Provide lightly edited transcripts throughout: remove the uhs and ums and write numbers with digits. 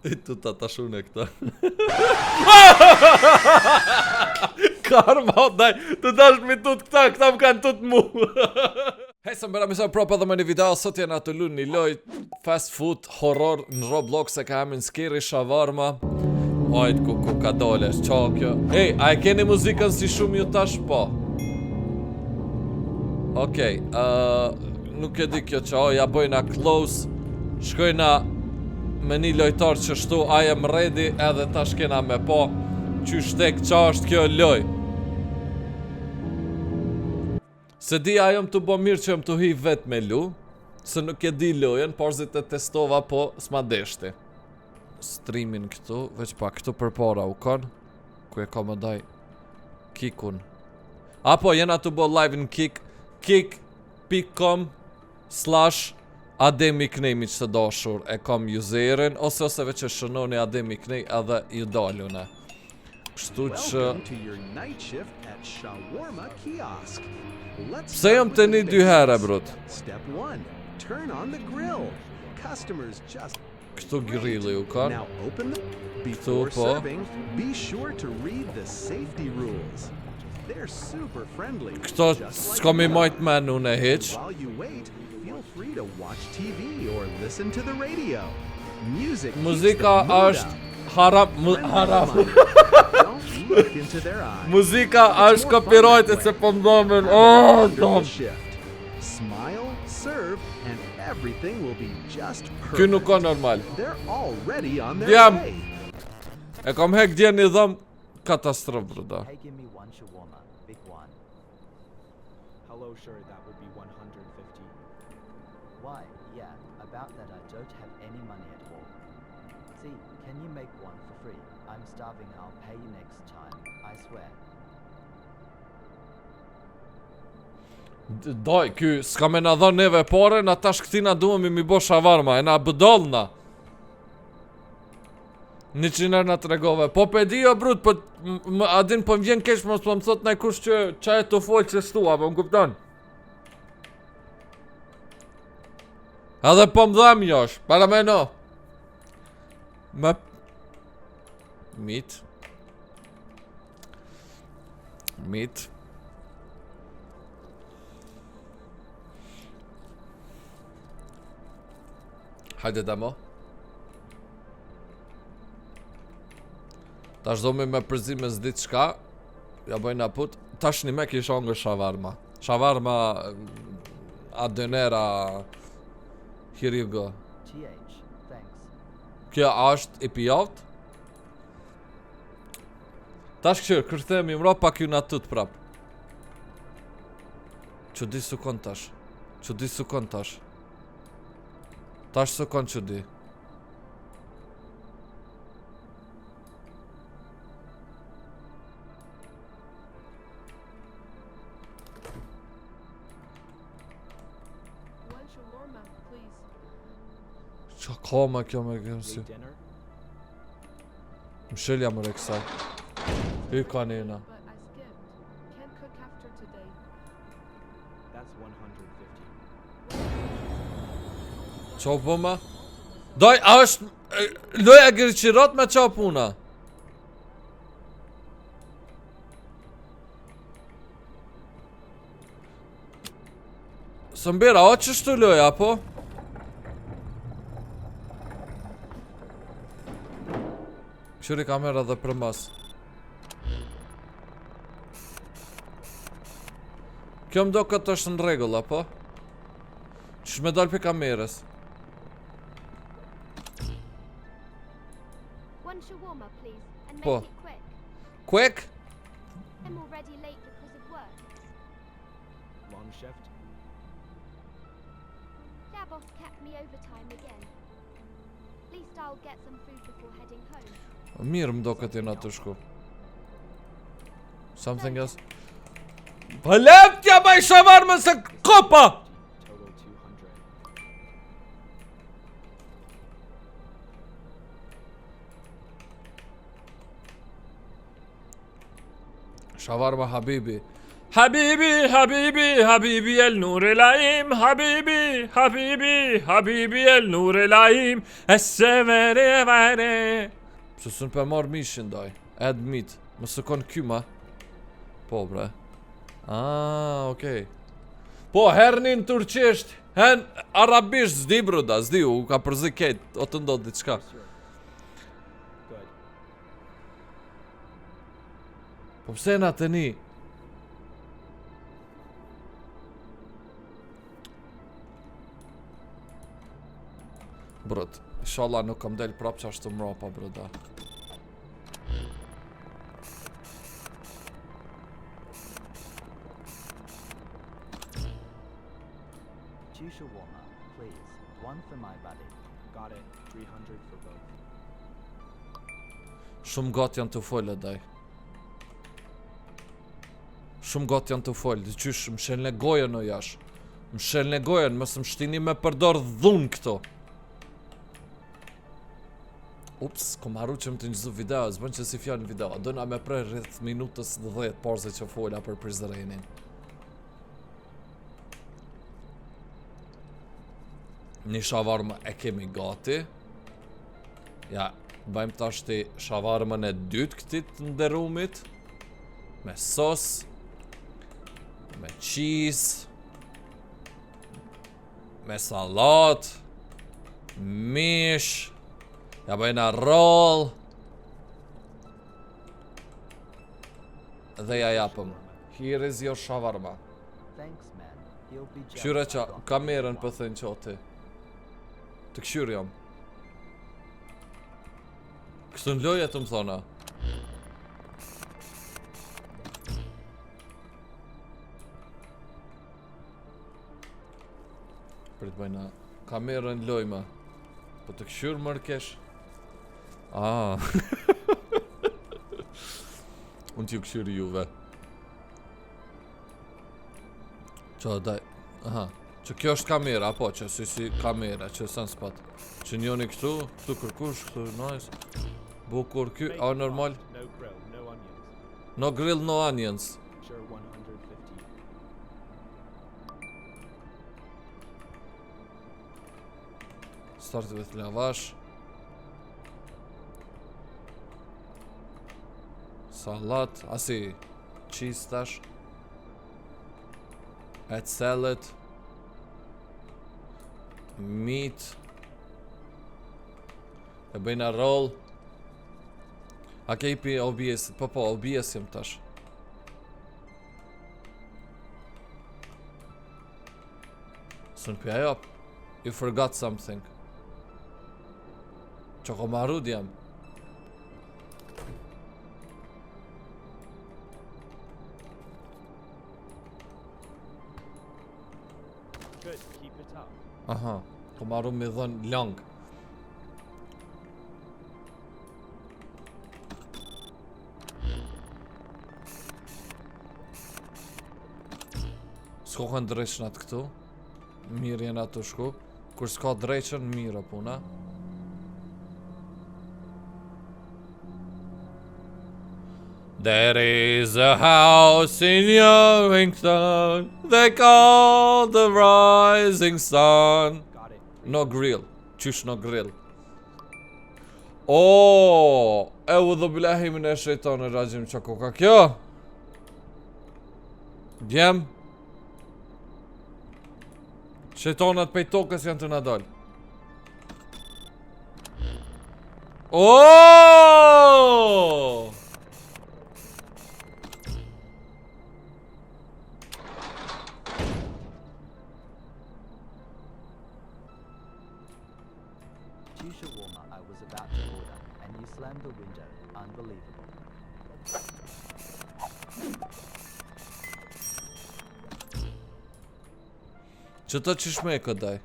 I tu ta tashune këta. Karma, daj, të dash mi tut këta më kanë tut mu. Hej, së mbera misoj propa dhe me një video, sot jena të lunë një loj fast food horror në Roblox e ka emin Scary Shawarma. Ojt ku ka dole, qa kjo. Hej, a e keni muzikën si shumë ju tash? Po. Okej, nuk e di kjo qa, ja bojna close, shkojna me një lojtar që shtu I am ready edhe tash kena me po qysh tek qa është kjo loj. Se di a jom të bo mirë që jom të hi vet me lu, se nuk e di lojen, por zi të testova po s'ma deshti. Streamin këtu, veç pa këtu për para u kon, ku e ka më daj kikun. Apo jena të bo live në kik.com/ Ademi Knej mi që të dashur e kam userin, ose veç e shënoni Ademi Knej edhe ju dalune. Kështu që... Pse jom të një dy herë, brut? Këtu grilli u kanë. Këtu po. Këto s'ko mi majt menu në heq. Free to watch TV or listen to the radio. Music. Muzika është haram. Don't look into their eyes. Muzika është copyrighted se po mdomen. Oh, dom. Smile, serve, and everything will be just perfect. Ky nuk ka normal. They're already on their way. E kam hek dje një dhëm katastrof, bruda. Hey, give me one shawarma, big one. Hello, sir, that will be 150. Why? Yeah, about that I don't have any money at all. See, can you make one for free? I'm starving, I'll pay you next time, I swear. Doj, ky s'ka me na dhon neve pare, na tash këtina duhemi mi bo shawarma, e na bëdollna. 100 herë na tregove. Po pe di jo brut, po adin po m'vjen keq mos po më thot naj kush që qa e të folë që shtu, apo më kupton? Edhe po më dham josh, para me no. Me... Mit. Hajde damo. Tash do me përzime s'dit shka. Ja bëjna put. Tash një me kisha nga shawarma. Shawarma... A dönera... Here you go. TH, thanks. Kjo është i pijavt. Tash këshirë, kërthemi mra pak ju na tut prap. Që di su kon tash. Tash su kon që di. Qa ka ma kjo me gëmësi? Dinner? Mshelja më reksa. Hy ka njëna. But I skipped. Can't cook after today. That's 150. Qa po ma? Doj, a është... Loja gërqirat me qa puna? Së mbira, a që shtu loja, po? Këshuri kamera dhe për mas. Kjo më do këtë është në regull, apo? Qësh me dal për kamerës? One shawarma, please, and make Po. it quick. Quick? I'm already late because of work. Long shift? Yeah, boss kept me overtime again. At least I'll get some food before heading home. Mirë më do këtë jena të shku. Something else? Pëlep tja baj shawarma se kopa! Total 200. Shawarma habibi. Habibi, habibi, habibi el nur el aim, habibi, habibi, habibi el nur el aim, es-severe vare. Pse sun për marrë mishin daj, admit, mësë kon kyma. Po bre. Okej. Po, hernin turqisht, hen arabisht zdi bruda, zdi u ka përzi ket, o të ndodh diçka. Good. Po pse na të ni? Brot, inshallah nuk kam del prap që ashtu mrapa broda. Two shawarma, please. One for my buddy. Got it. 300 for both. Shumë gat janë të folë daj. Shumë gat janë të folë, dhe qysh më shenle gojën o jash. Më shenle gojën, mësë më shtini me përdor dhun këto. Ups, kom haru që më të njëzu video, zbën që si fjallë në video. Dëna me prej rreth minutës 10 parze që fola për Prizrenin. Një shavarma e kemi gati. Ja, bëjmë tashti shavarmën e dytë këtit të nderumit. Me sos. Me cheese. Me salat. Mish. Ja bëjna roll. Dhe ja japëm. Here is your shawarma. Thanks, man. He'll be jealous. Këshyre qa, I got kamerën one. për thënë qoti. Të këshyri jam. Kështu në loje të më thona. Prit bëjna kamerën lojma. Po të këshyrë mërkesh. Unë t'ju këshyri juve. Qa daj. Aha. Që kjo është kamera, po që si kamera, që sën spat. Që njoni këtu kërkush, këtu nice. Bukur ky, a normal? No grill, no onions. No grill, no onions. Sure, 150. Start with lavash. Salat, asi cheese tash. Add salad. Meat. E bëjna roll. A ke ipi OBS, po OBS jem tash. Sën pja jop. You forgot something. Që ko marrud jam. Good, keep it up. Aha, ko marru me dhën lang. S'ko kanë dreqnat këtu. Mirë jena të shku. Kur s'ka dreqen, mirë puna. There is a house in Yarrington they call the Rising Sun. Got it. No grill. Qysh no grill? Oh, eudhu billahi min e shejtani rajim, qa koka kjo? Djem? Shejtanat pej tokës janë të nadal. Oh! Two shawarma I was about to order, and you slammed the window. Unbelievable. Që të qish me e këdaj?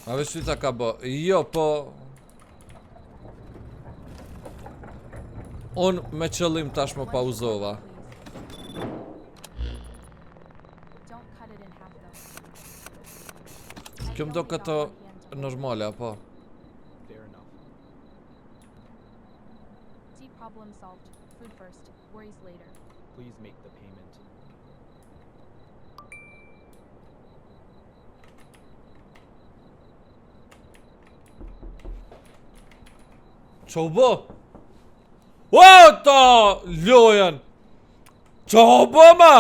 A veç ty ta ka bë? Jo, po... Unë me qëllim tash më pauzova. Don't cut it in half though. Kjo më do këto normale apo? Fair enough. See, problem solved. Food first, worries later. Please make the payment. Qa u bë? O, ta lojen! Qa u bë ma?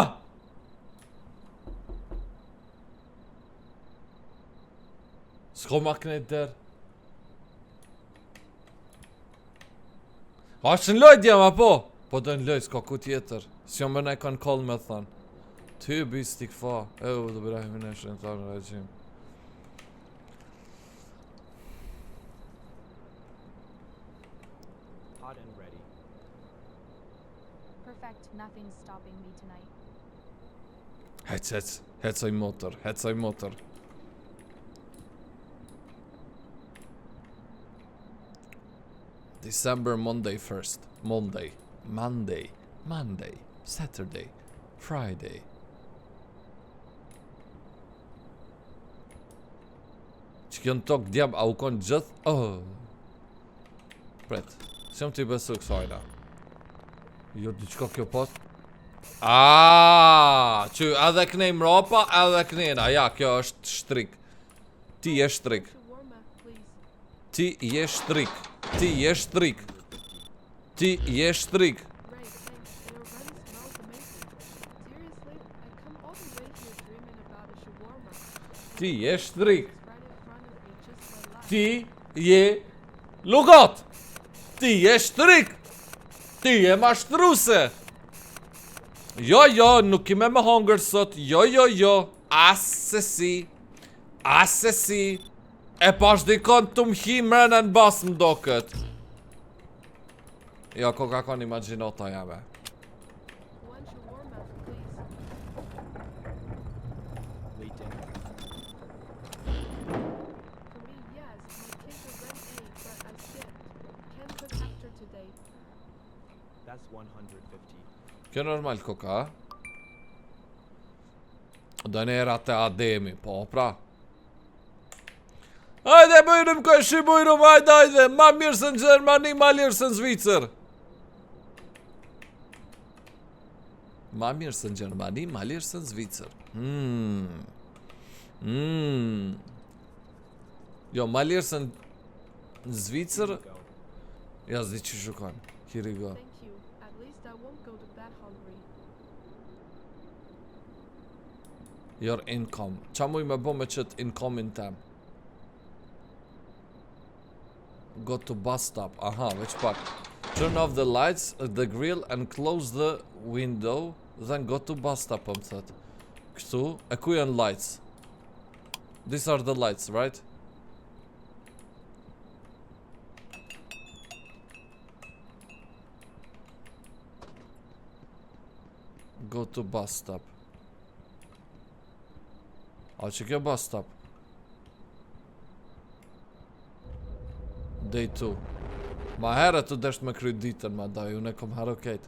S'ko ma kënet der. A është në lojt jam apo? Po do në lojt, s'ka ku tjetër. Si jam bërna e kanë koll me thënë. Ty bis t'i këfa. E u dhe Ibrahimin e shënë të në regjim. Hot and ready. Perfect, nothing's stopping me tonight. Hecaj motor, hecaj motor. December Monday 1st. Monday, Saturday, Friday. Që kjo në tokë djam, a u konë gjithë? Oh. Pret, se më t'i besu kësajna. Jo, diqka kjo pot? Që edhe kënej mropa, edhe kënejna. Ja, kjo është shtrik. Ti je shtrik. Shawarma, please. Ti je shtrik. Ti je shtrik. Ti je shtrik. Great, thanks. Your run smells amazing. Seriously, I come all the way here dreaming about a shawarma. Ti je shtrik. It's right in front of me, just relax. Ti je lugat. Ti je shtrik. Ti je mashtruse. Jo, nuk ime me hongër sot. Jo. Asesi. E pash dikon të mhi mrena në basë më do këtë. Jo, ko ka kon imaginota jame. One shawarma, please. Late dinner. For me, yes. My kids are rent A, but I skipped. Can't cook after today. That's 150. Kjo normal koka, a? Do në era të ademi, po pra. Hajde bujrum këshi bujrum, hajde, ma mirë se në Gjermani, ma lirë se në Zvicër. Ma mirë se në Gjermani, ma lirë se në Zvicër. Jo, ma lirë se në Zvicër. Go. Ja, zdi që shukon. Here you go. Thank you. At least I won't go to bed hungry. Your income. Qa muj me bo me qëtë income-in tem? Go to bus stop. Aha, veç pak. Turn off the lights, the grill and close the window. Then go to bus stop, më thët. Këtu, e ku janë lights? These are the lights, right? Go to bus stop. A që kjo bus stop? Day 2. Ma herë të desht me kry ditën, ma daj, unë e kom herë okejt.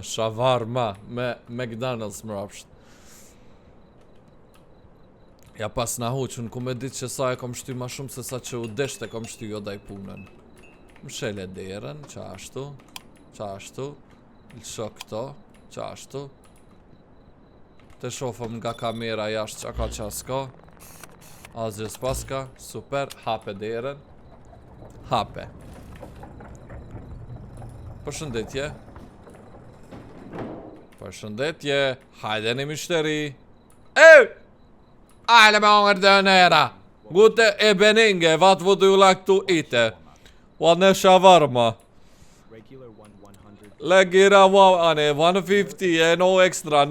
Shawarma me McDonald's më rapsht. Ja pas na hu që në ku me ditë që sa e kom shty ma shumë se sa që u desht e kom shty jo daj punën. Më shele derën, qashtu, lësho këto, qashtu. Të shofëm nga kamera jashtë qa ka qa s'ka. Asgjë s'paska, super, hape derën. Hape. Përshëndetje. Hajde një mishteri. Ajle me ongër dhe nëra. Gute e beninge, vat vudu ju laktu ite. Wa në shawarma. Regular 100. Legira wow, ane, 150, no extra,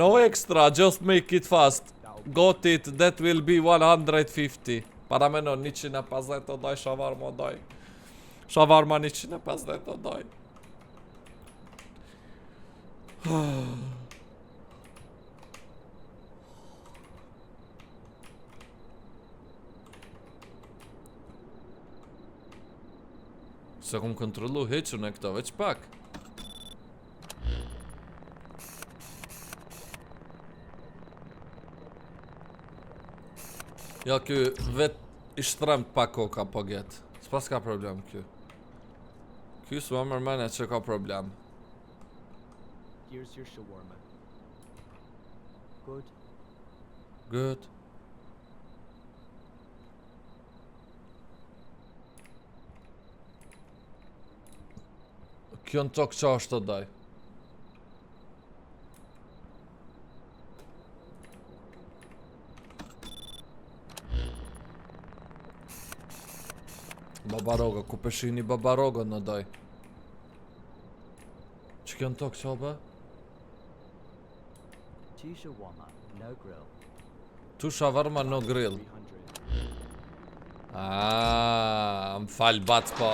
just make it fast. Got it, that will be 150. Para me no, 150 o daj, shawarma o daj. Shawarma 150 o daj. Se kom kontrolu heqën e këto, veç pak. Jo, ky vet I shtremt pa koka po get. S'pas ka problem ky. Ky s'ma mërmene që ka problem. Here's your shawarma. Good. Good. Kjo në tokë qa është të daj. Babaroga, ku peshini babaroga në daj. Që kjo në tokë qa bë? 2 shawarma, no grill. Tu shawarma no grill. 300. Më fal bac, po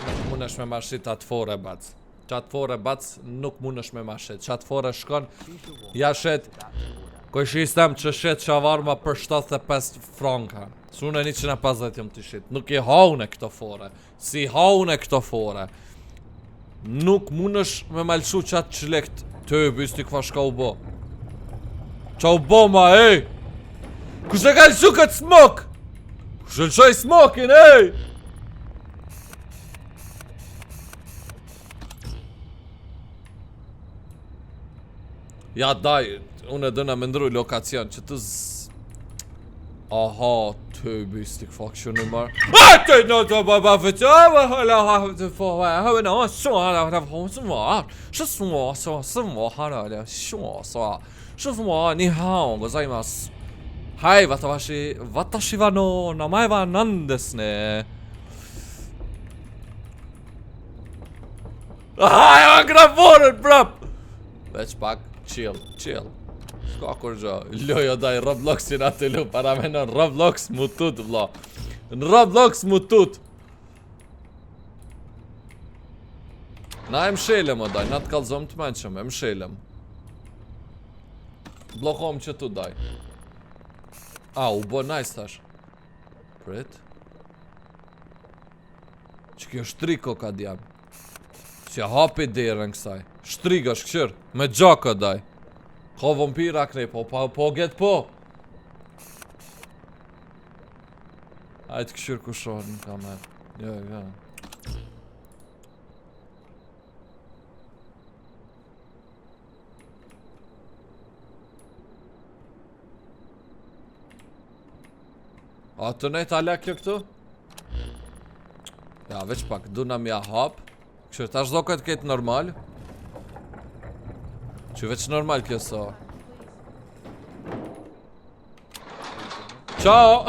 nuk mundesh me mashit atë fore bac. Qatë fore bac nuk mundesh me mashit. Qatë fore shkon, 2 shawarma. ja shet, About to order. kojshistem që shet shawarma për 75 franka. Sune 150 jëm të shit. Nuk I haune këto fore. Si haune këto fore. Nuk mundesh me malshu qatë qlekt. Të bisti këfa shka u bo. Qa u bo ma, ej! Kushe ka lëshu këtë smok? Kushe lëshoj smokin, ej! Ja daj, unë e dëna me ndruj lokacion që të Aha, të bistik fuck që në marë të në të baba fëtë hala të fëve Hëve në shumë hala të fëve Shë shumë hala Shë shumë ni hao gozaimasu Hai, watashi wa no namae wa nan desu ne Hai, ma gravorën prap Veç pak, chill Ska kur gjo, lojo daj Robloxin atë lu, para me në Roblox mu tut, vla. Në Roblox mu tut. Na e mshelem o daj, na të kalzom të menqëm, e mshelem. Blokom që tu daj. A, u bo nice tash. Prit. Që kjo shtriko ka djam. Që hapi derën kësaj. Shtrik është këshër, me gjaka daj. Ka vampira krej, po get po. Ajtë këshirë kushon në kamer. Jo. A të nejtë ala kjo këtu? Ja, veç pak, du na mja hap. Këshirë, tash do këtë ketë normal. Që veç normal kjo so. Ciao!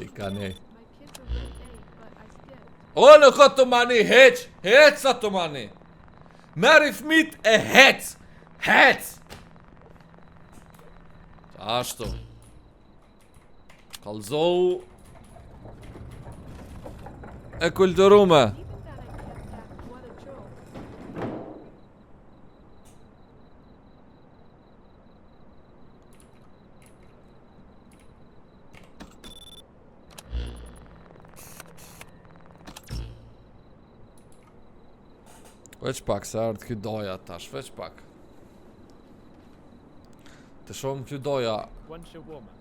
I ka nej. My kids are grade 8, but I skipped. O, nuk o të mani, heq! Heq sa të mani! Meri fmit e heq! Heq! Ashtu. Kalzohu. E kulturume. Even that I kept that, what a joke. Veç pak, se ardhë kjo doja tash, veç pak. Të shumë kjo doja. One shawarma.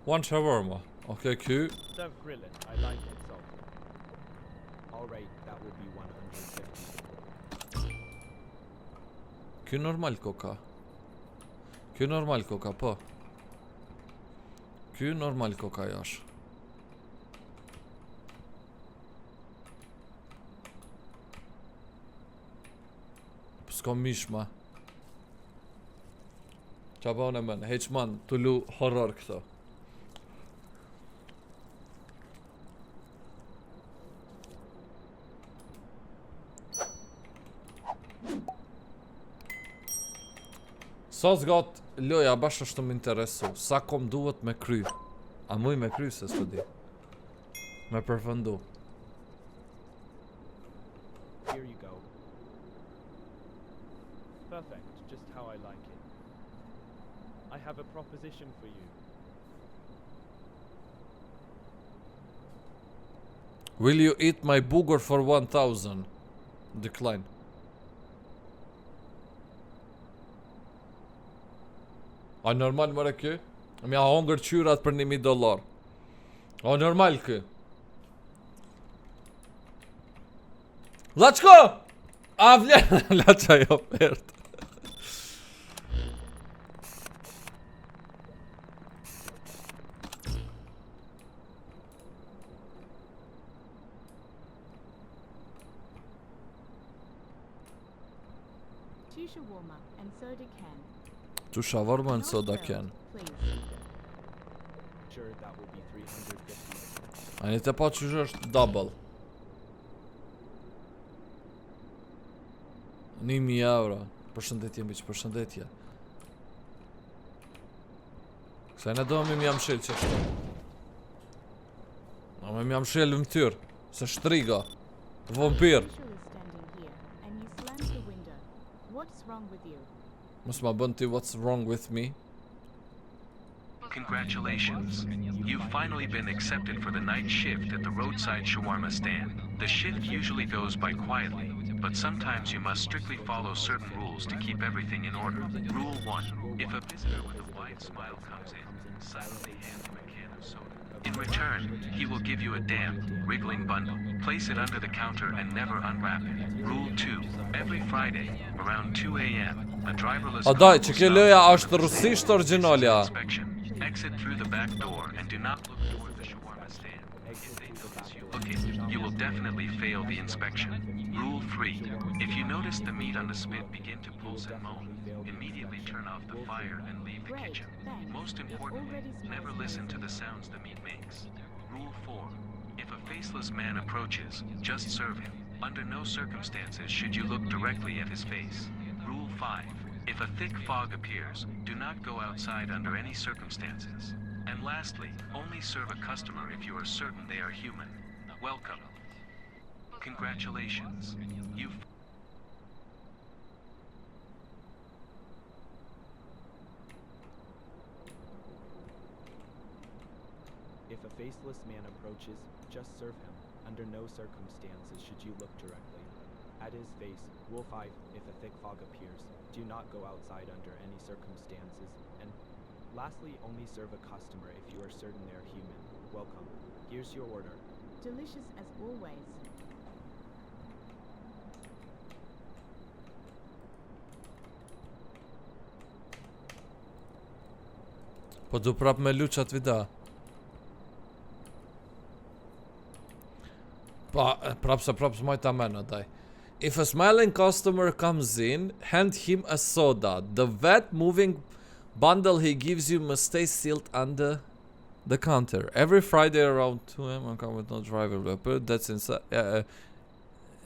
One shawarma. Okej, kjo. Don't grill it. I like it salty. Alright, that will be 150. Kjo normal koka. Kjo normal koka, po. Kjo normal koka jash. S'ko mishma. Qa ba unë e men, heqman, të lu horror këto. Sa zgat loja bash është të më interesu. Sa kom duhet me kry. A muj me kry se s'po di. Me përfëndu. Here you go. Perfect, just how I like it. I have a proposition for you. Will you eat my booger for 1000? Decline. A normal mëre kjo? Mja hongër qyrat për $1,000. O, normal kë. Laçko! A vlen laça jo pert. Two shawarma and soda can. Tu shawarma në Not soda filled, ken. Please. Sure, that will be 350. A një të pa qysh është double. 1.000 euro. Përshëndetje mbiq, përshëndetje. Kësaj ne do me mjam shil që shtu. A me mjam shil më tyr. Se shtriga. Vampir. Rachel is standing here, and you slammed the window. What's wrong with you? Mos ma bën ti what's wrong with me. Congratulations. You've finally been accepted for the night shift at the roadside shawarma stand. The shift usually goes by quietly, but sometimes you must strictly follow certain rules to keep everything in order. Rule 1. If a visitor with a wide smile comes in, silently hand him a can of soda. In return, he will give you a damp, wriggling bundle. Place it under the counter and never unwrap it. Rule 2. Every Friday, around 2 a.m., a driverless A car daj, will që kjo stop loja for është russisht origjinalja. inspection. Exit through the back door and do not look toward the shawarma stand. If they notice you looking, you will definitely fail the inspection. Rule 3. If you notice the meat on the spit begin to pulse and moan, immediately turn off the fire and leave the Great, kitchen. thanks. Most importantly, never listen to the sounds the meat makes. Rule 4. If a faceless man approaches, just serve him. Under no circumstances should you look directly at his face. Rule 5. If a thick fog appears, do not go outside under any circumstances. And lastly, only serve a customer if you are certain they are human. Welcome. Congratulations. You've If a faceless man approaches, just serve him. Under no circumstances should you look directly at his face. Rule 5. If a thick fog appears, do not go outside under any circumstances. And lastly, only serve a customer if you are certain they are human. Welcome. Here's your order. Delicious as always. Po du prap me luqat vida. Prap s'majta mena daj. If a smiling customer comes in, hand him a soda. The vat moving bundle he gives you must stay sealed under the counter. Every Friday around 2 a.m. I come with no driver. That's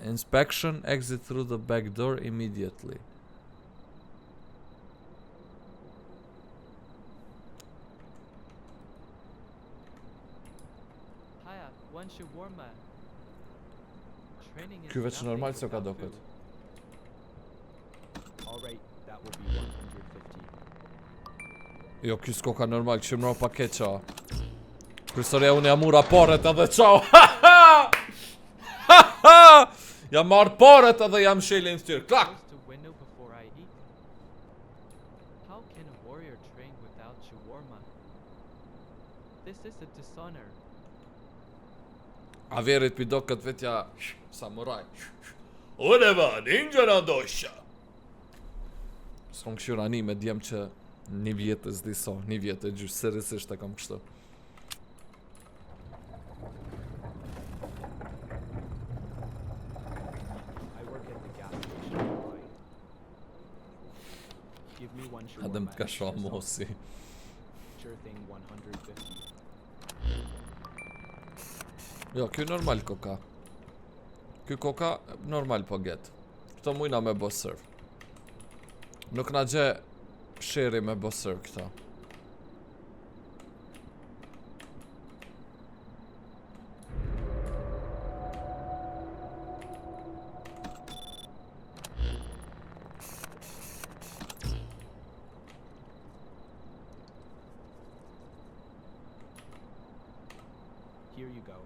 inspection. Exit through the back door immediately. Hiya, one shawarma. Training is Ky veç nothing normal se ka without doket. food. Alright, that will be 150. Jo, ky s'ko ka normal, këshim mra paket qa. Krysoria unë jam ura paret edhe qao. Jam marrë paret edhe jam shelin ftyrë. Klak! Close to window before I eat. How can a warrior train without shawarma? This is a dishonor. Averit pi do këtë vetja samuraj. Une va, ninja në ndosha. S'kom këshyra një me djem që një vjetës diso, një vjetë e gjysh, seriosisht e kam kështu. I work at the gas station nearby. Give me one shawarma. Adem të ka and shoh extra mosi. salt. Sure thing, 150. Jo, kjo normal koka. Kjo koka normal po get. Këto mujna me bo serve. Nuk na gje sheri me bo serve këto. Here you go.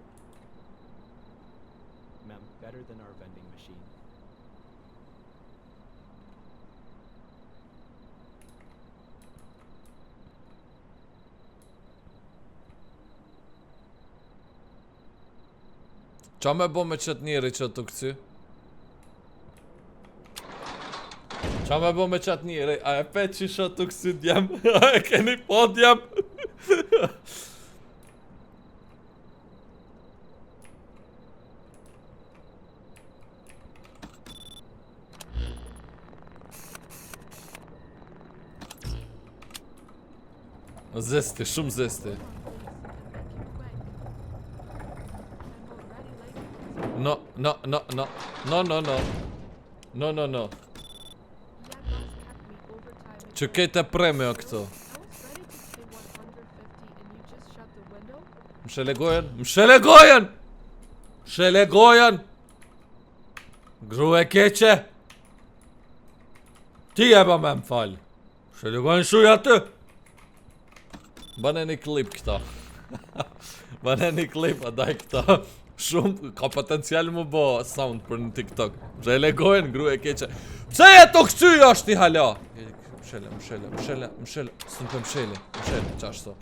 Ma'am, better than our vending machine. Qa me bo me qëtë njeri që të këcy? Qa me bo me qëtë njeri? A e pe që shë të këcy djem? A e keni po djem? Zesti, shumë zesti. No. Që kejtë e premjo këto. Mshele gojen! Gru e keqe! Ti e ba me më falë. Mshele gojen shuj aty! Bane një klip këta. Bane një klip, a daj këta. Shumë, ka potencial më bo sound për në TikTok. Mshele gojen, gru e keqe. Pse e të këcy është i hala? Mshele. Së në për mshele, qashto.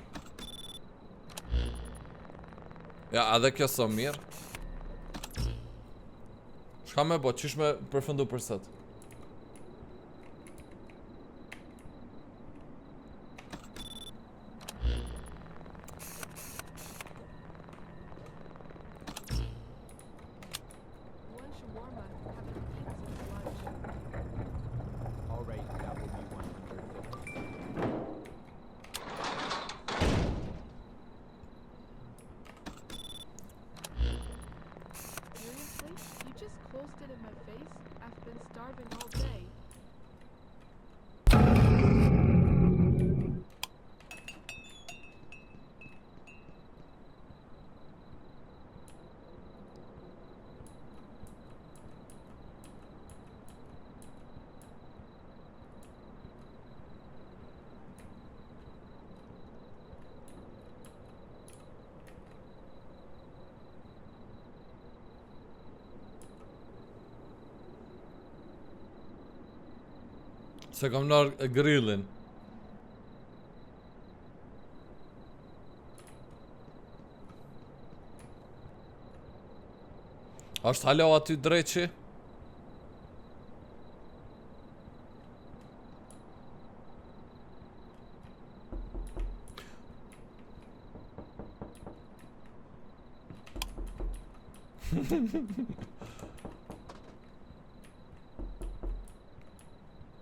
Ja, edhe kjo së mirë. Shka me bo, qish me përfëndu për sët? Alright, that will be 150. Seriously? You just closed it in my face? I've been starving all day. Se kam nar grillin. Ashtë halo aty dreqi?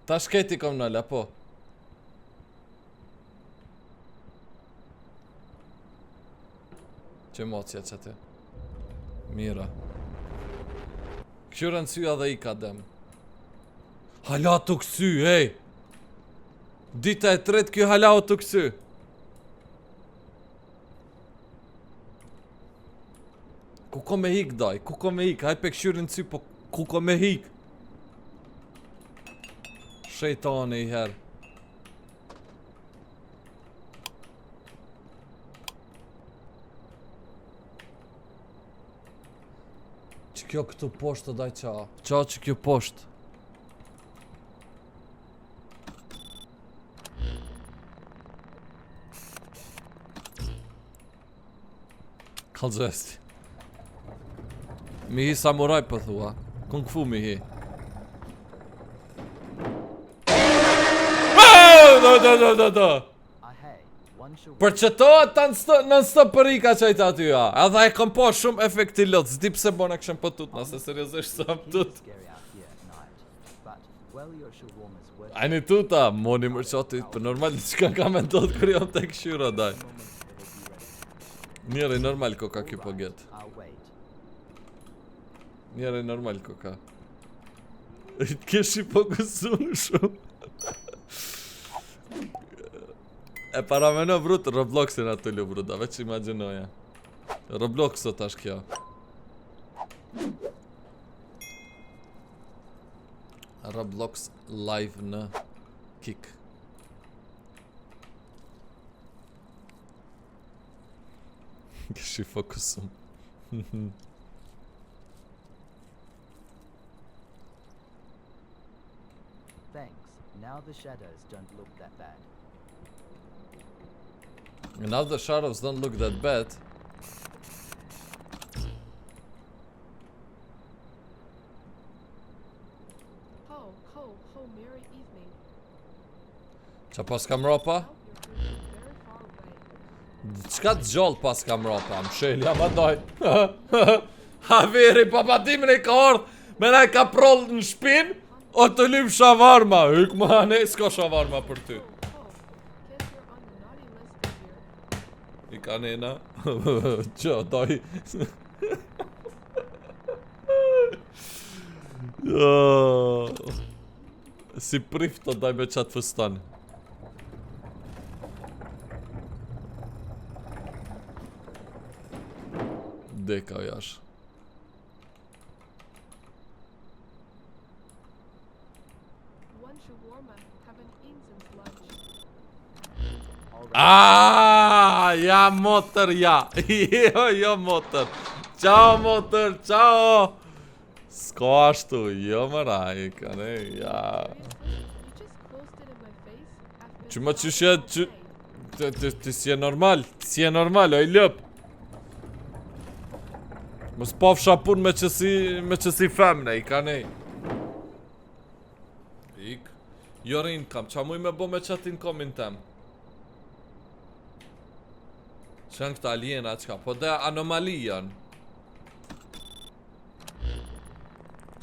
Ta shketi kom nëlla, po. Që mocja që ti. Mira. Këshurën syja dhe i ka dem. Hala të kësy, ej! Dita e tret kjo hala të kësy. Ku ko me hik, daj? Ku ko me hik? Haj pe këshurën sy, po ku ko me hik? Shejtane i herë. Që kjo këtu poshtë daj qa? Qa që kjo poshtë? Kalzesti. Mi hi samuraj për thua. Kung fu mi hi. Do. Për që to ata në stop për i ka qajta aty ja. Edhe e kom po shumë efekti lot. Zdi pse bon e këshem po tut. Nëse seriosisht sa më tut. Ajni tuta, moni mërqatit. Për normal që ka me ndodh kër jam të këshyra daj. Njeri normal koka ki po get. Njeri normal koka. I të keshi po kësun shumë. E parameno brut Robloxin atë lu bruda, veç imaginoja. Roblox o tash kjo. Roblox live në Kick. Këshi fokusum. Thanks. Now the shadows don't look that bad. Now the shadows don't look that bad. Qa pas kam ropa? Your food is very far away. Qka të gjallë pas kam ropa? Më shelja ma doj. Haveri papatimin e ka ardhë me na ka proll në shpin o të lim shavarma. Hyk ma ne, s'ka shavarma për ty. Oh, guess you're on the naughty list this year. I ka nena. Qo, doj. Si prift të daj me qatë fëstan. Deka jash. One shawarma, haven't eaten since lunch. Ja motor, ja. Jo motor. Ciao motor, ciao. S'ka ashtu, jo mëra, i ka ne, ja. Seriously? You just closed it in my face? I've been Që më out qyshe, all day. ti si e normal, oj lëp. Mos pafsha pun me qësi femne, i ka ne. Ik. Jo rinë kam, qa muj me bo me qatin komin tem. Qënë këta aliena qka, po dhe anomali janë.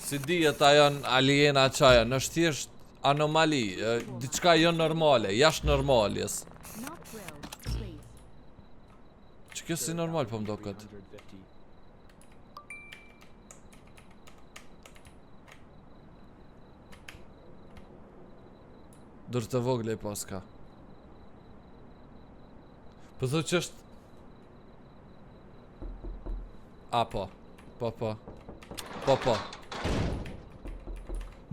Si dijeta janë aliena qa janë, është thjesht anomali, diçka jo normale, jashtë normaljes. Not grilled, please. Që kjo si normal po më do këtë. 350. Dërë të vogle i paska. Po thë që është... A, po. Po.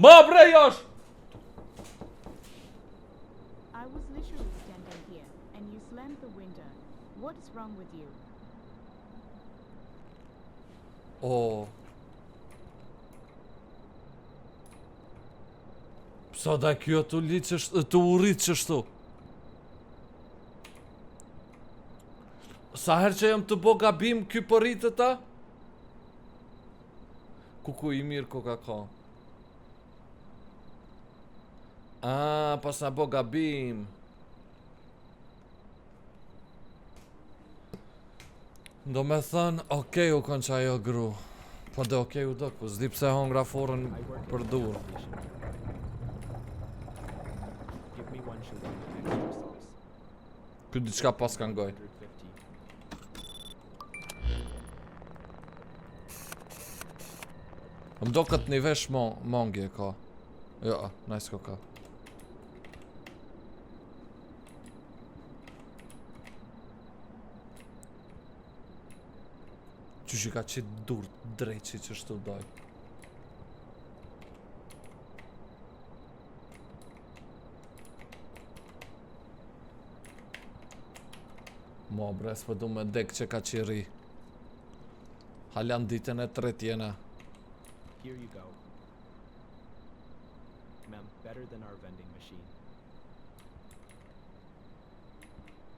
Ma bre josh! I was literally standing here, and you slammed the window. What's wrong with you? O. Psa da kjo të urit qështu? Sa her që jam të bo gabim, ky po rritë ta? Kuku i mirë koka ka. Pas na bo gabim. Do me thënë, okej u kon qa jo gru. Po dhe okej u do, po zdi pse hongra forën I work për at dur. a station. Give me one shawarma extra sauce. Ky diçka pas ka ngoj. 150. Më do këtë një vesh mangje ka. Jo, nice ko ka. Qysh i ka qitë dur drejt që shtu doj. Mo bre, s'po du me dek që ka qiri. Halan ditën e tret jena. Here you go. Ma'am, better than our vending machine.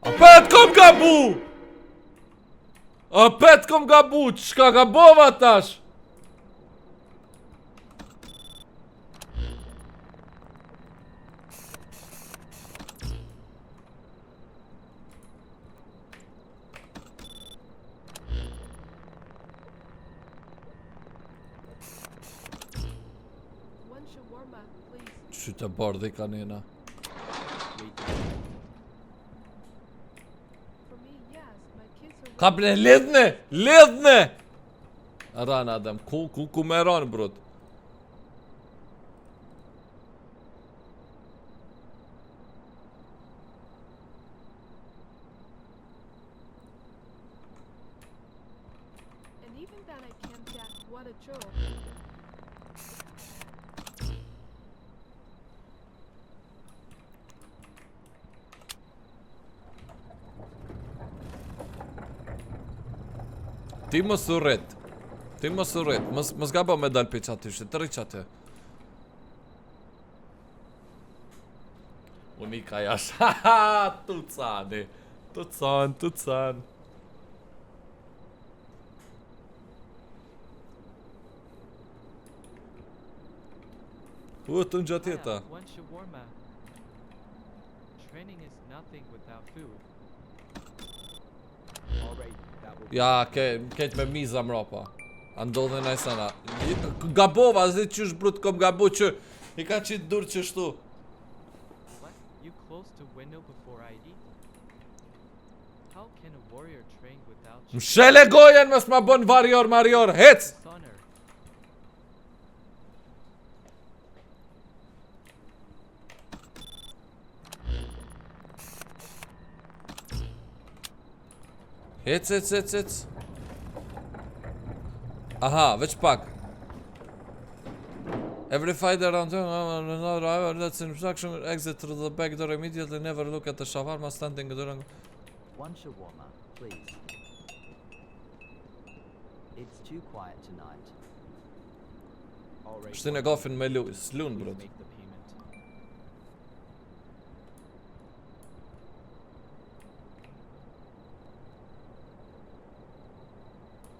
Apet kom gabu! Apet kom gabu, qka gabova tash? One shawarma, please. Që të bardhi ka njena. Wait. For me, yes. My kids are Ka ble, lidhne! Ran Adam, ku me ran brut? And even then I can't get what a joke. Ti mos u rrit. Mos gabo me dal për qatë ishte, të rrit qatë. Unika jash, haha, tucani. Tucan. Të në gjatë jeta. One shawarma. Training is nothing without food. Alright, that will Ja, keq me miza mrapa. A ndodhe naj sana. Gabova, zi qysh brut kom gabu që i ka qitë dur që shtu. What? You close the window before I eat? How can a warrior train without Më shele gojen mës ma bën varjor marjor, hec! honor? Hec. Aha, veç pak. Every fighter around another driver that's instruction exit through the back door immediately, never look at the shawarma standing during... One shawarma, please. It's too quiet tonight. alright. Shtin e gafin me slun, Please brot. make the payment.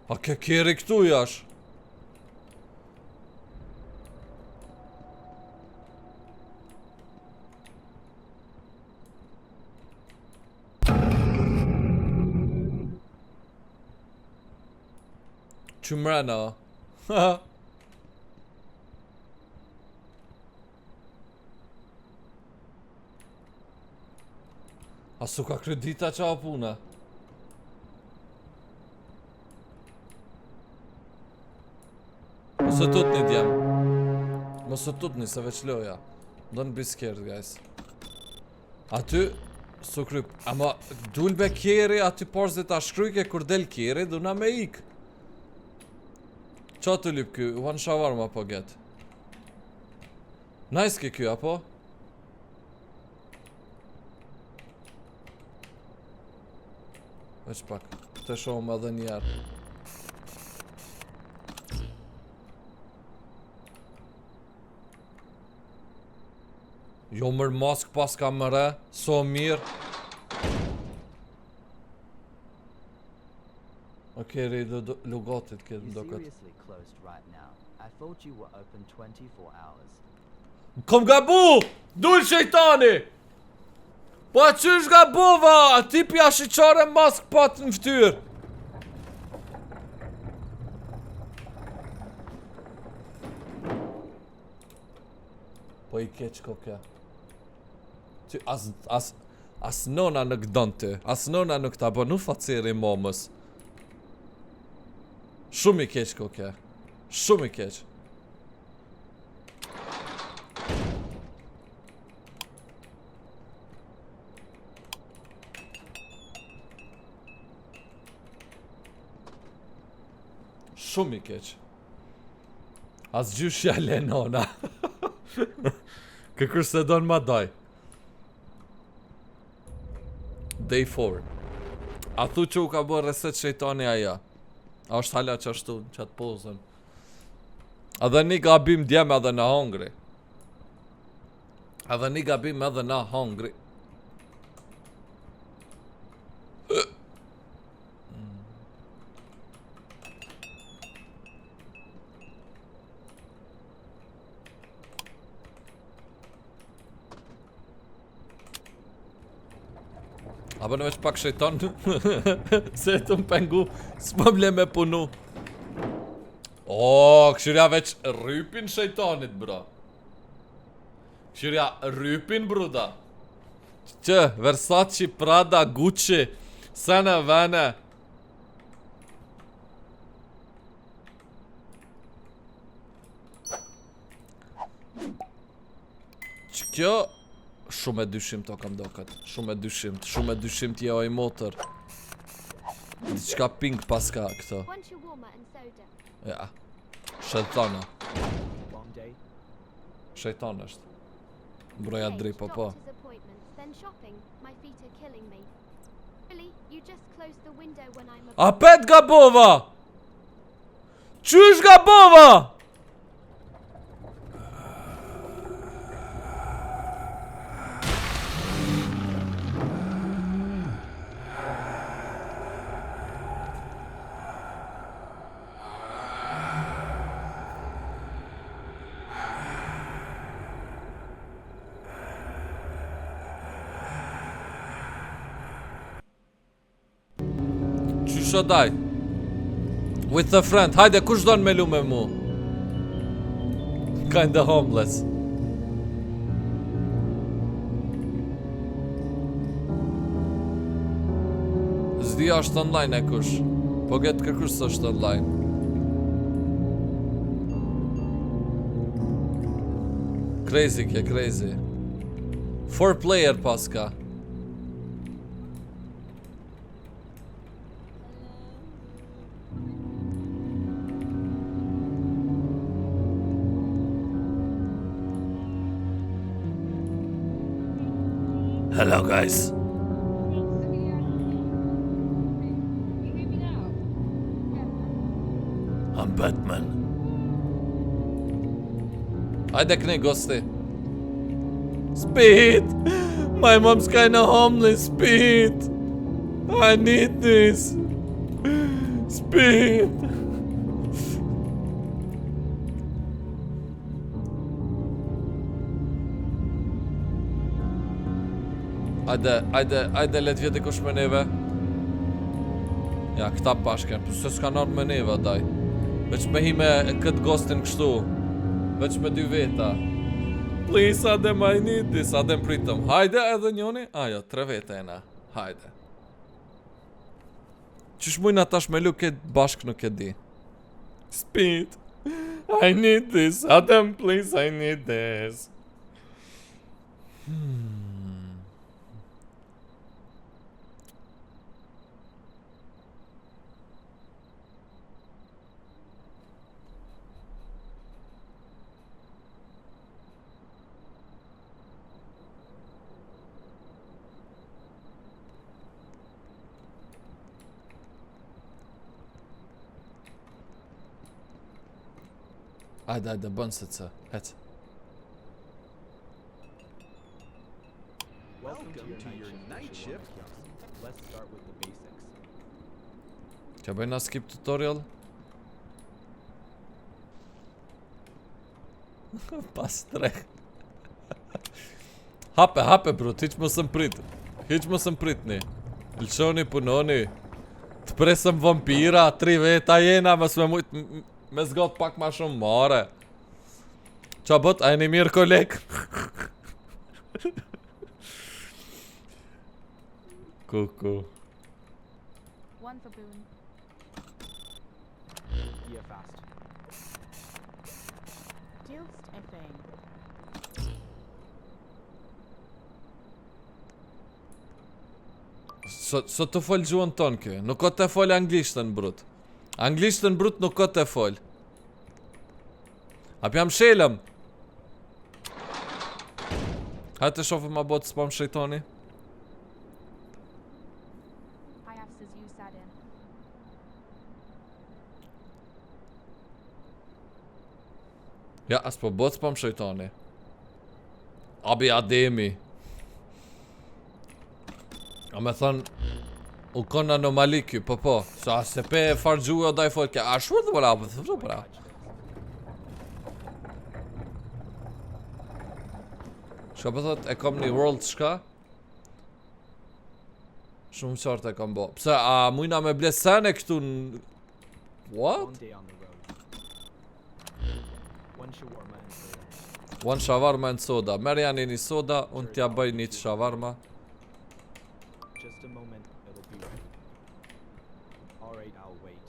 A ke kjeri këtu jash? Qumrena. A su ka kredita qa puna? Mos e tutni djem. Mos e tutni se veç loja. Don't be scared, guys. Aty su kryp. Ama dul be kjeri aty porzi ta shkryke kur del kjeri du na me ik. Qa të lyp ky? One shawarma po get. Nice ke ky apo? Veç pak. Të shohëm edhe njerë. Jo mër mask pas ka mëre, so mirë. Okej, lugatit këtë You're do këtë. seriously closed right now. I thought you were open 24 hours. Kom gabu! Dul shejtani! Po a qysh gabova? Tipi a shiqare mask pat në ftyrë. Po i keq kokja. Ty as nona nuk don ty. As nona nuk ta bën faceri momës. Shumë i keq kokja. Shumë i keq. Shumë i keq. As gjyshja le nona. Këkur se don ma daj. Day 4. A thu që u ka bërë reset shejtani aja? A është hala që ashtu në qatë pozën? A dhe një gabim djem edhe na hongri. A dhe një gabim edhe na hongri. A bërë veç pak shejton. Se të më pengu. S'më ble me punu. O, këshirja veç rrypin shejtonit, bro. Këshirja rrypin, bruda. Që, Versace, Prada, Gucci. Sene, vene. Që kjo... Shumë e dyshim to kam dokat. Shumë e dyshim t'ja oj motor. Diçka pink paska këto. One shawarma and soda. Ja. Shejtana. Long day. Shejtan është. Broja Hey, drip, po. doctor's appointments, then shopping. My feet are killing me. Really? You just closed the window when I'm A pet gabova! Qysh gabova? shodaj. With a friend. Hajde, kush don me lu me mu? Kinda homeless. Zdia është online e kush. Po get kërkush së është online. Crazy kje, crazy. 4 player paska. Hello guys. I'm Batman. Hajde këne gosti. Speed! My mom's kinda homeless, Speed! I need this! Speed! Ajde, let vjetë kush me neve. Ja, këta bashken, për se s'ka nërë me neve, daj. Veç me hi me këtë ghostin kështu. Veç me 2 veta. Please, Adem, I need this. Adem, pritëm. Hajde, edhe njoni? Ajo, 3 veta e na. Hajde. Qysh mujna tash me lu këtë bashk nuk e di. Speed. I need this. Adem, please, I need this. Ajde, bën se të, hec. Welcome to your night shift. Let's start with the basics. Kja bëjna skip tutorial? Pas 3. Hape, bro, hiq mos më prit. Hiq mos më pritni. Lëshoni, punoni. Të presëm vampira, 3 veta jena, mës me mujt... Me zgot pak ma shumë mare. Qa bot, a e një mirë koleg? Kuku. One for Boone. Yeah, fast. Dilst effing. So të fol gjuhën ton kjo. Nuk ka të fol anglishtën brut. Anglishtën brut nuk ka të fol. Ap jam shelëm. Hajtë të shofë ma botë s'pam shejtoni. I have Suzu sat in. Ja, as po botë s'pam shejtoni. Abi Ademi. A me thonë, u kon anomali kjo, po. Sa se pe farë gjuhë o daj folke, a shurë dhe bëra, për thëfru bëra. Shka për thot, e kom një world shka? Shumë qartë e kom bo. Pse, a mujna me blesene këtu në... What? One day on the road. One shawarma and soda. One shawarma and soda. Merë janë një soda, unë t'ja bëj një shawarma. Just a moment, it'll be ready. Alright, I'll wait.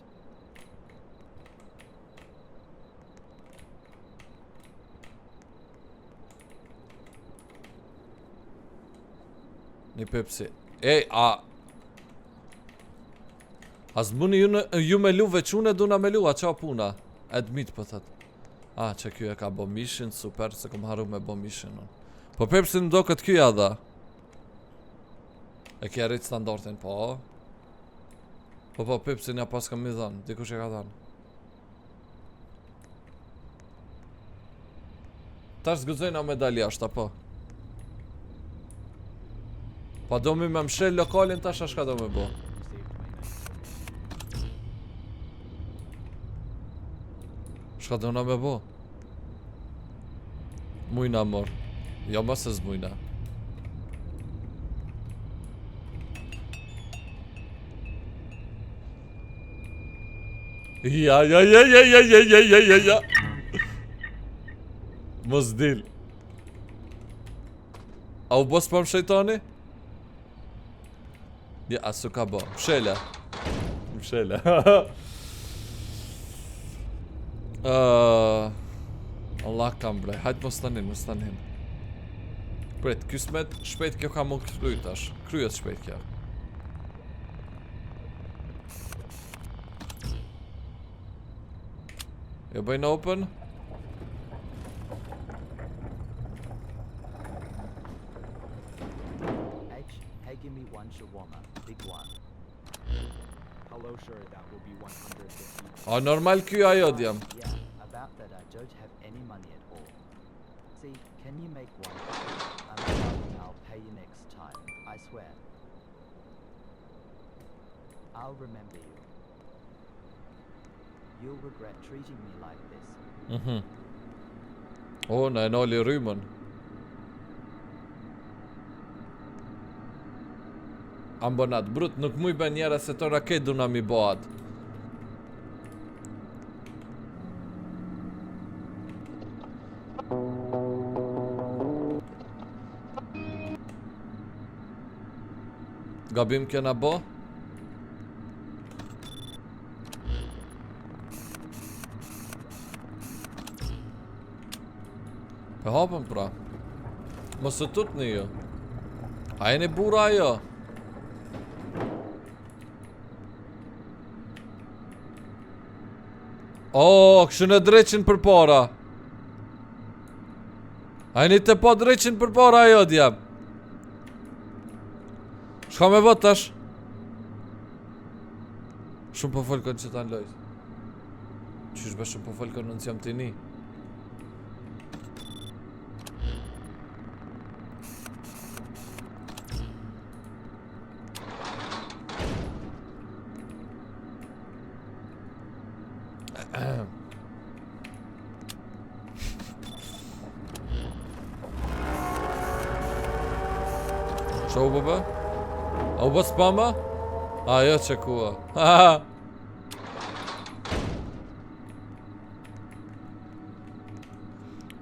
Një Pepsi. Ej, a s'muni ju me lu veç unë e duna me lu, a qa puna? Admit po thët. A, që kjo e ka bo mission, super, se kom haru me bo mission unë. Po Pepsi më do këtë kjo ja dha. E kja rrit standartin, po. Po, Pepsi nja pas kam mi dhanë, dikush e ka dhanë. Tash zgëzojna medalja ashta, po. Pa do mi me mshel lokalin tash ashka do me bo. Shka do na me bo? Mujna mor. Jo ma se zmujna. Ja. Mos dil. A u bos për më shejtoni? Ja, asu ka bo. Mshela. Allah kam bre. Hajt mos tanin. Pret, kismet shpejt kjo ka mund të kryet tash. Kryet shpejt kjo. Jo bëjnë open. Hey, give me one shawarma, big one. Hello, sure, that will be 150. A normal ky ajo djam. Yeah, about that I don't have any money at all. See, can you make one? I'm sorry, I'll pay you next time, I swear. I'll remember you. You'll regret treating me like this. Na e noli rrymën. Ambonat brut, nuk muj bën njëra se të raket duna mi boat. Gabim kena bo? E hapëm pra. Mos e tutni jo. A jeni bura jo? Kështu në dreqin për para. A jeni të po dreqin për para jo djam. Shka me bët tash? Shumë po folkon që ta në lojt. Qysh be shumë po folkon nënë që jam të ni. Qa u bëbë? A u bë spama? A jo që kua.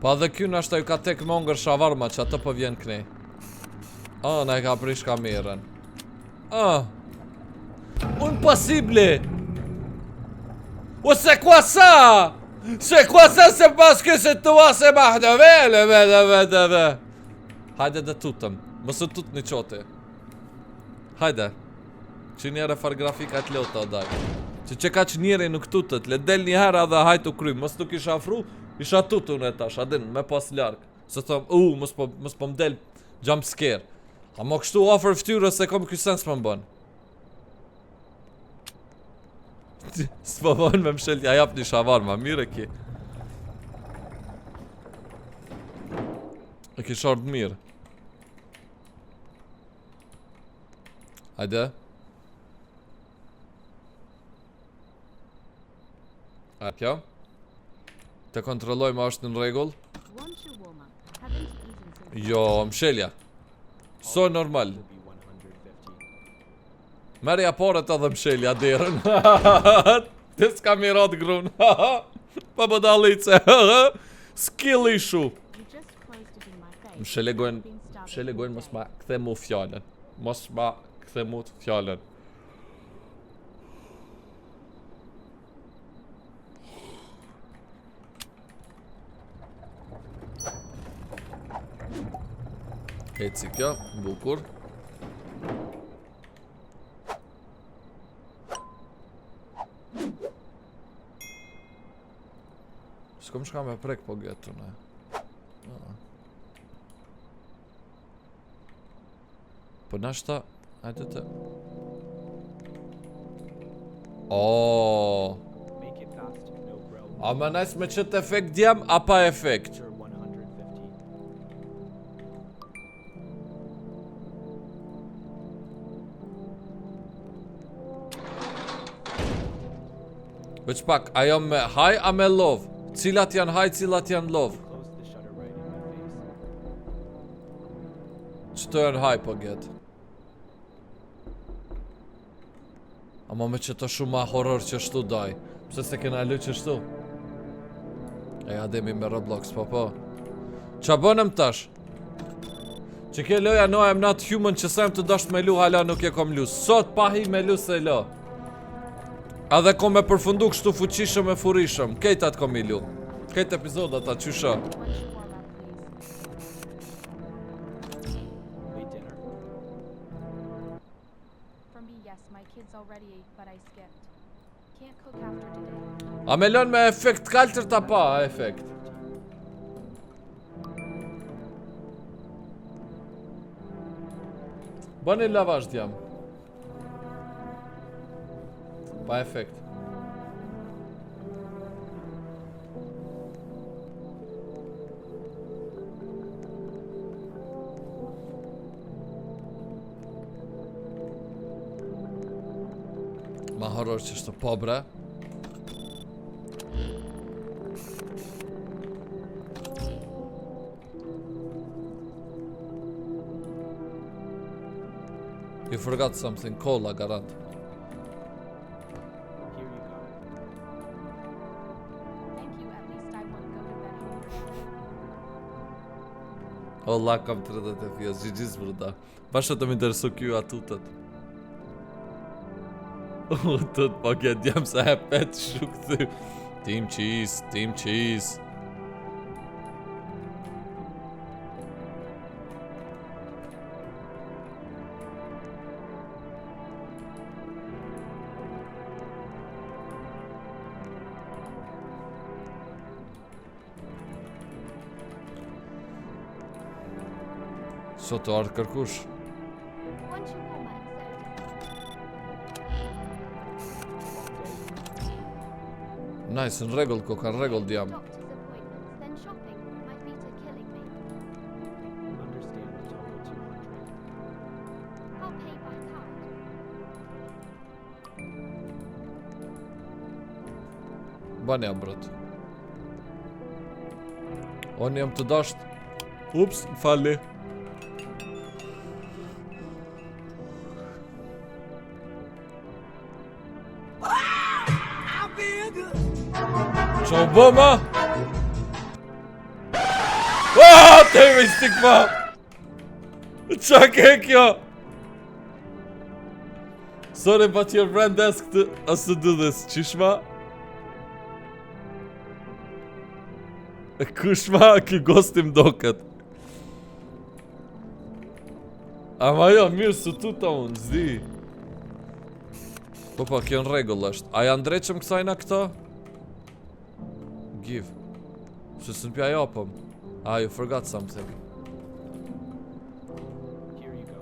Pa dhe kjo nashta ju ka tek mongër shavarma që ato po vjen kënej. Na e ka prish kamerën. Impossible! C'est quoi ça? C'est quoi ça? C'est parce que c'est toi, c'est mahde. Hajde dhe tutëm. Mësë tut një qote. Hajde. Që njëre far grafikat lota o daj. Që ka që njëri nuk tutët. Le del një hera dhe hajtë u krym. Mësë nuk isha afru, isha tutu në tash. Adin, me pas larg. Se thëm, mësë po m'del jump scare. A mo kështu offer ftyrë se kom këj sens më mbën. S'po bën me mshel t'ja jap një shavarma, mire ki. E ki short mirë. Hajde. A kjo? Të kontrollojmë a është në rregull? Jo, mshelja. So normal. Merja porët edhe mshelja derën. Të s'ka mirat grun. Pa bëdalice. Skill issue. Mshelegojnë mos ma kthe mu fjallën. Mos ma kthe mu fjallën. Eci kjo, bukur. S'kom shka me prek po getu, ne. Po nashta, hajde të... A më najs me qëtë efekt djem, a pa efekt? Veç pak, ajo me haj a me lov? Cilat janë haj, cilat janë lov? Qëto janë haj po get? Ama me qëto shumë ma horror që shtu daj. Pse se kena lë qështu? E ademi me Roblox, po. Qa bënëm tash? Që ke loja no I'm not human që sem të dasht me lu hala nuk e kom lu. Sot pa hi me lu se lo. A dhe kom me përfundu kështu fuqishëm e furishëm. Kejt atë kom i lu. Kejt epizodat atë qysha. One shawarma, please. Late dinner. For me, yes, my kids already ate, but I skipped. Can't cook after today. A me lën me efekt kaltër ta pa efekt. Bëni lavash t'jam. Pa efekt. Ma horror që është po bre. You forgot something, cola garant. Here you go. Thank you, at least I won't go to bed hungry. Olla kam 30 FPS, GG's bruda. Bashkë të më interesu kjo atutët. Tët po këtë jam se e pet shukëthy. Team cheese. Sot të ardhë kërkush. One shawarma and soda. Nice, në regull, koka në regull djam. Doctor's appointments, then shopping. My feet are killing me. Understand total 200. I'll pay by card. Bani jam brët. Unë jam të dasht. Ups, falli. Qa u bëma? Teve i stikma! Qa ke kjo? Sorry but your friend asked us to do this, qishma? Kushma ki ghostim doket. Ama jo, mirë së tuta unë, zdi. Po, kjo në regull është. A janë dreqëm kësajna këto? Give. Që së në pja japëm. Ah, you forgot something. Here you go.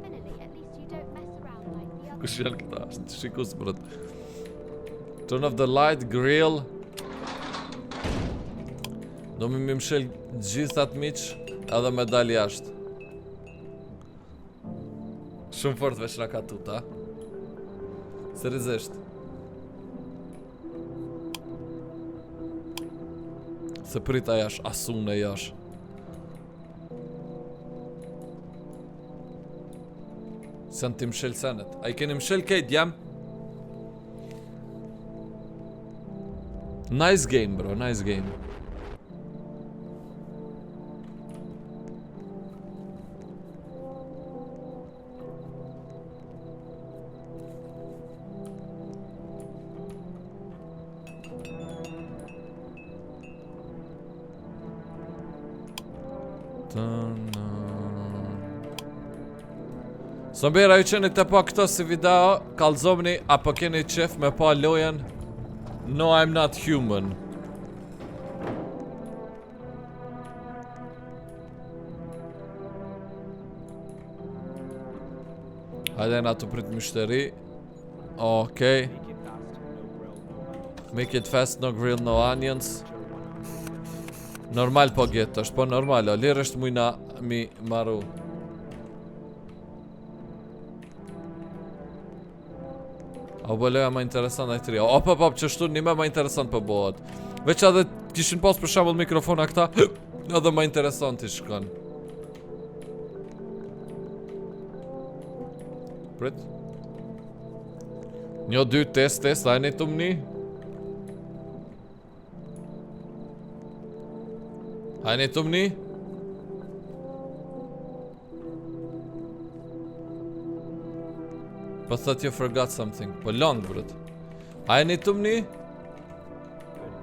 Finally, at least you don't mess around like the others. Kush janë këta? Është shikus brët. Turn off the light, grill. Do mi mshel gjithat miq edhe me dal jashtë. Shumë fort veç rakatuta. Seriozisht. Se prita jash, asune jash. Se në ti mshel senet. A I keni mshel kejt jam? Nice game bro, nice game. Sombera ju qeni të pa këto si video, kalzomni apo keni qef me pa lojen No I'm Not Human. Hajde na të prit myshteri. Okej. Make it fast, no grill, no onions. Make it fast, no grill, no onions. Normal po gjetë është, po normal, o lirë është mujna mi maru. O bëlloja ma interesant e këtëria. O pop, qështu një ma interesant për bëhet. Veç edhe kishin pas për shambull mikrofona këta, edhe ma interesant i shkon. Prit. 1, 2, test, hajni të mni. Hajni të mni. Po thot you forgot something. Po long, brët. Hajni të mni. Good,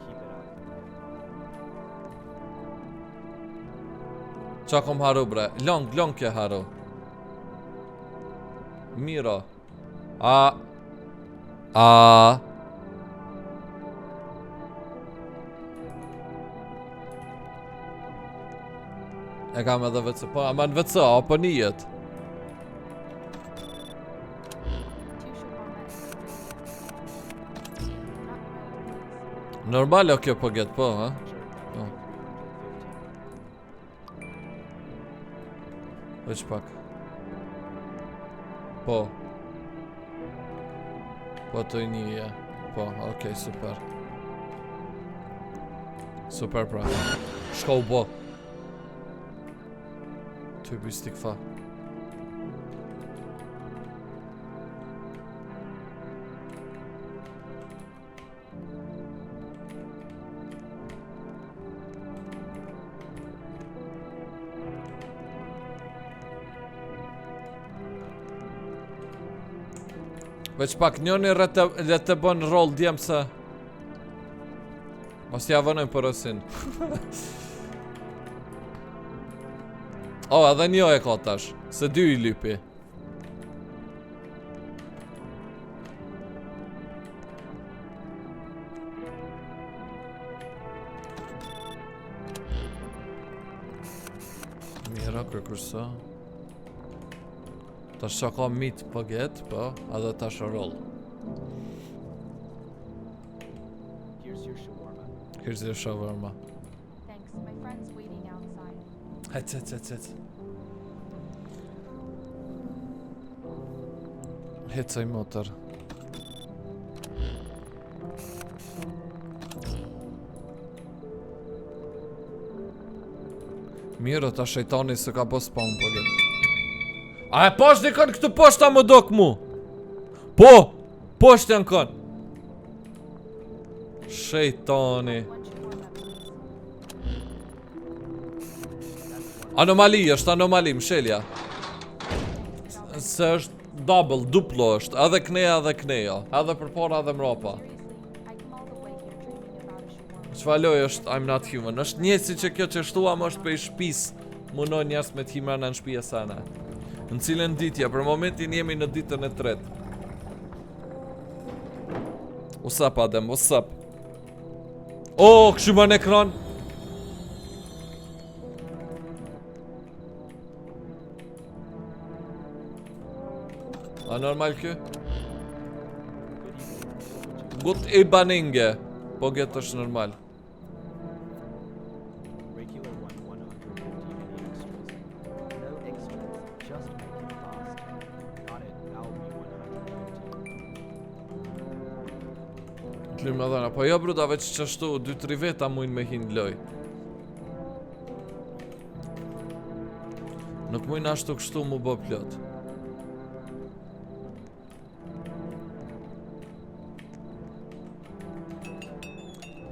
keep it up. Qa kom haru, bre? Long ke haru. Miro. A. E kam edhe VC, po, ama në VC, apo njët? Normal o kjo po get, po, ha? Po. Veç pak. Po. Po të një, po, okej, super. Super pra. Shko u bo. Ty bistik fa. Veç pak njoni le të bën rol djem se mos ja vënojmë përësin. O, edhe njo e ka tash. Se dy i lypi. Mira, kërkërsa. Tash që ka mit paget, po, edhe tash roll. Here's your shawarma. Here's your shawarma. Thanks, my friend's waiting outside. Hec. Hecaj motor. Mirë, ta shejtani se ka bos spawn paget. A e poshtë dikon këtë poshta më dok mu? Po! Poshtë janë kon. Shejtani. Anomali është, anomali, mshelja. Se është double, duplo është. Edhe kneja, edhe kneja. Edhe përpara, edhe mrapa. Çfarë është I'm not human? Është njësi që kjo që shtuam është për i shpis. Munon njerëz me t'himrana në shpia sana. Në cilën ditja, për momentin jemi në ditën e tretë. What's up, Adem, what's up? Oh, këshyma në ekran. A normal kë? Gut i baninge. Po get është normal. Regular 150 any extras. No extras, just make it fast. Got it, that'll be 150. T'lim edhe na, po jo bruda veç qashtu 2-3 veta mujnë me hinë loj. Nuk mujnë ashtu kështu mu bë plot.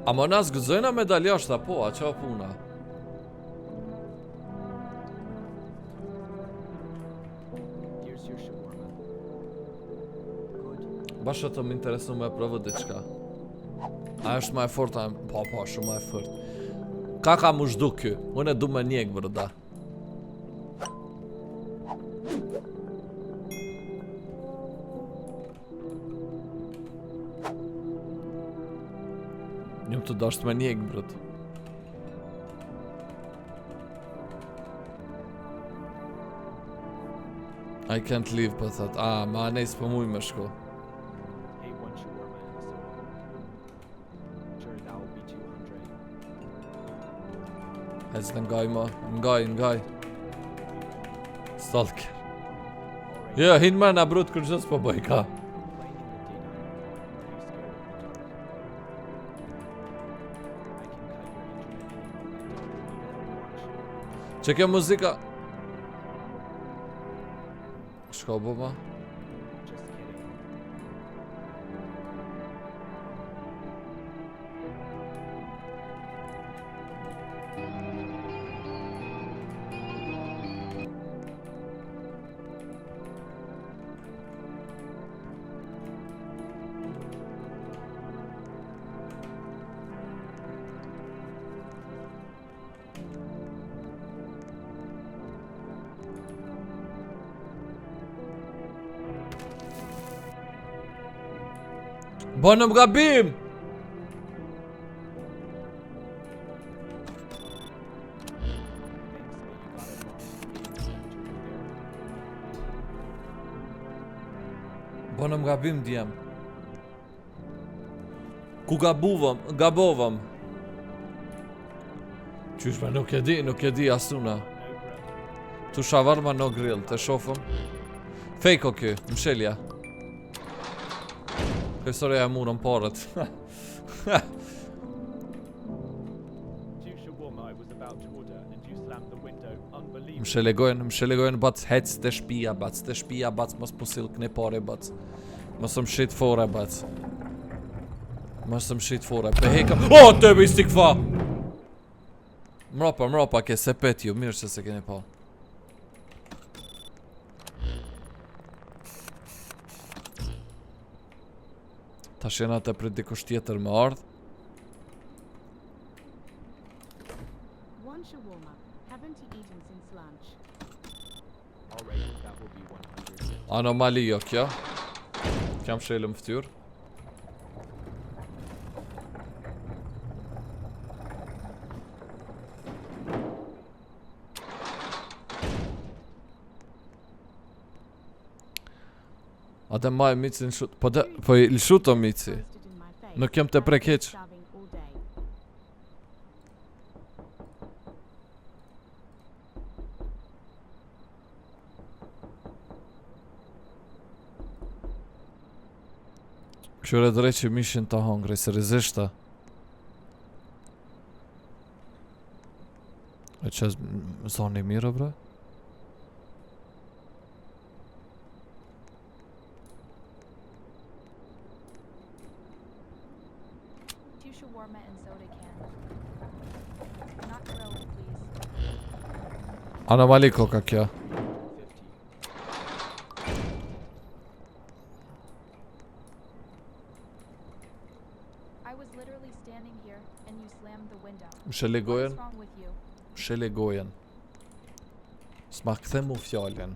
A më nas gëzojna medaljashta, po, a qa puna? Here's your shawarma. Good. Basha të më interesu me provë diçka. A është ma e forta? Po, shumë ma e fort. Ka mu shdu ky? Unë e du me njek, brëda. Njëm të dasht me njek, brët. I can't leave, për thët. Ma nejs për muj me shku. Hey, one shawarma and a soda. Sure, that will be 200. Hec në ngaj ma, ngaj. Stalker. Alright. Jo, hinë me në brut kërë gjës po bëj ka. Playing in the daytime. Are you scared of the dark? Are you scared of the dark? Që kjo muzika... Shko bëma? Just kidding. Bënëm gabim! Bënëm gabim, djem. Ku gabovëm. Qyshme, nuk e di asuna. Tu shawarma no grill, të shofëm. Fejko kjo, mshelja. Kësore e murën parët. Mshelegojnë bac hec të shpia bac mos pusil këne pare bac. Mos më shit fore bac. Pe heka. O, të e bëjsti këfa! Mrapa, ke se pet ju, mirë që se kene pa. Ta shena të prit dikush tjetër më ardh. One shawarma. Haven't you eaten since lunch? Alright, that will be 100. Anomali jo kjo. Kam shelëm ftyr. Ate maj micin shut. Po i lshuto mici. Posted in my face. Nuk jam të I've been prek hiç. starving all day. Këshure drejt që mishin të hongre, seriozishta. E që zoni mirë, bre? Two shawarma and soda can. Not grilled, please. Anomali koka kjo. 50. I was literally standing here and you slammed the window. Mshele What gojen, is wrong with you? mshele gojen. S'ma kthe mu fjallën.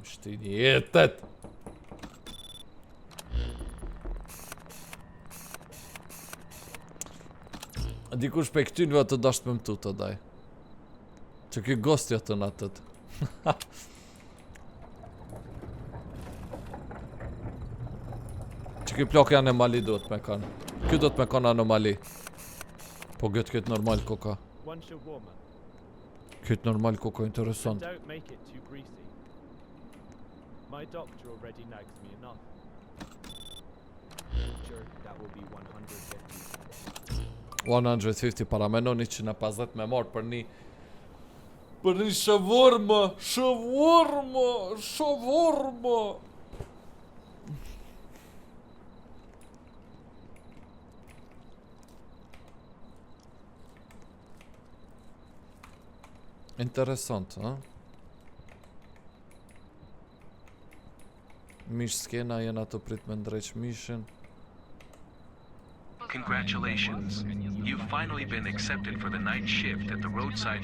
Shtini jetet! Dikush pe këtynve të dasht me mtu të daj. Që kjo gostja të natët. Që kjo plak janë anomali duhet me kanë. Kjo duhet me kanë anomali. Po këtë normal koka. One shawarma. Këtë normal koka But interesant. don't make it too greasy. My doctor already nags me enough. Sure, that will be 150. 150 para menoni që në 50 me marë për një shawarma. Interesant, ha? Mish skena jena të prit me ndreq mishin. Congratulations. You've finally been accepted for the night shift at the roadside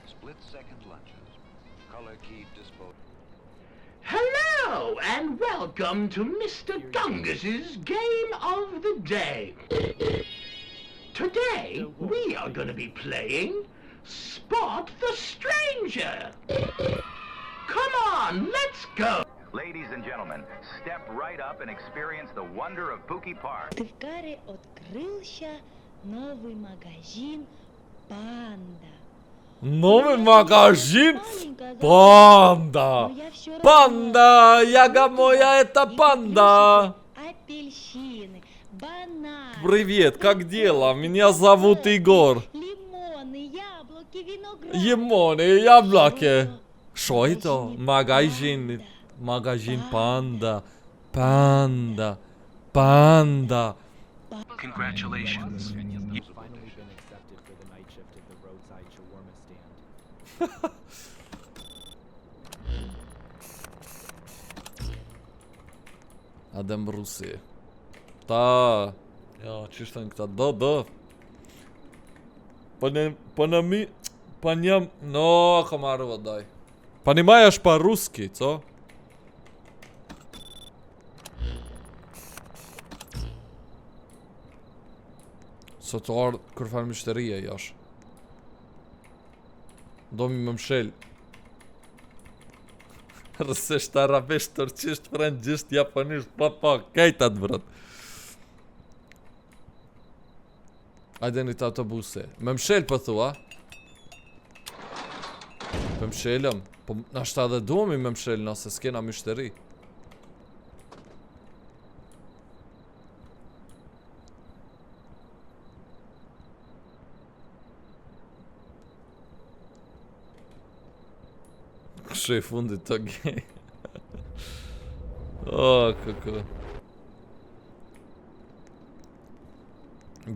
Split-second lunches. Color key disposal. Hello and welcome to Mr. Gungus's Game of the Day. Today we are going to be playing Spot the Stranger. Come on, let's go. Ladies and gentlemen, step right up and experience the wonder of Pookie Park. В Тывкаре открылся новый магазин «Панда». Новый магазин «Панда». Панда, яга моя, это панда. Апельсины, бананы. Привет, как дела? Меня зовут Игорь. Лимоны, яблоки, виноград. Лимоны, яблоки. Что это? Магазин «Панда». Панда. Панда. Congratulations. You've finally been accepted for the night shift at the roadside shawarma stand. Adem Rusi. Ta. Ja, ç'është këta? Do. Po Понимаю, но Комарова дай. Понимаешь по-русски, co? Sot ardh kur farë mështëria jash. Do mi më mshel. Rësisht, arabisht, turqisht, frëngjisht, japonisht, pa, kejtat vërët. Ajde një të autobuse. Me mshel për thua? Me mshelëm? Po nashta dhe duomi me mshel nëse s'kena mështëri. Kështë i fundit të gej. Këko.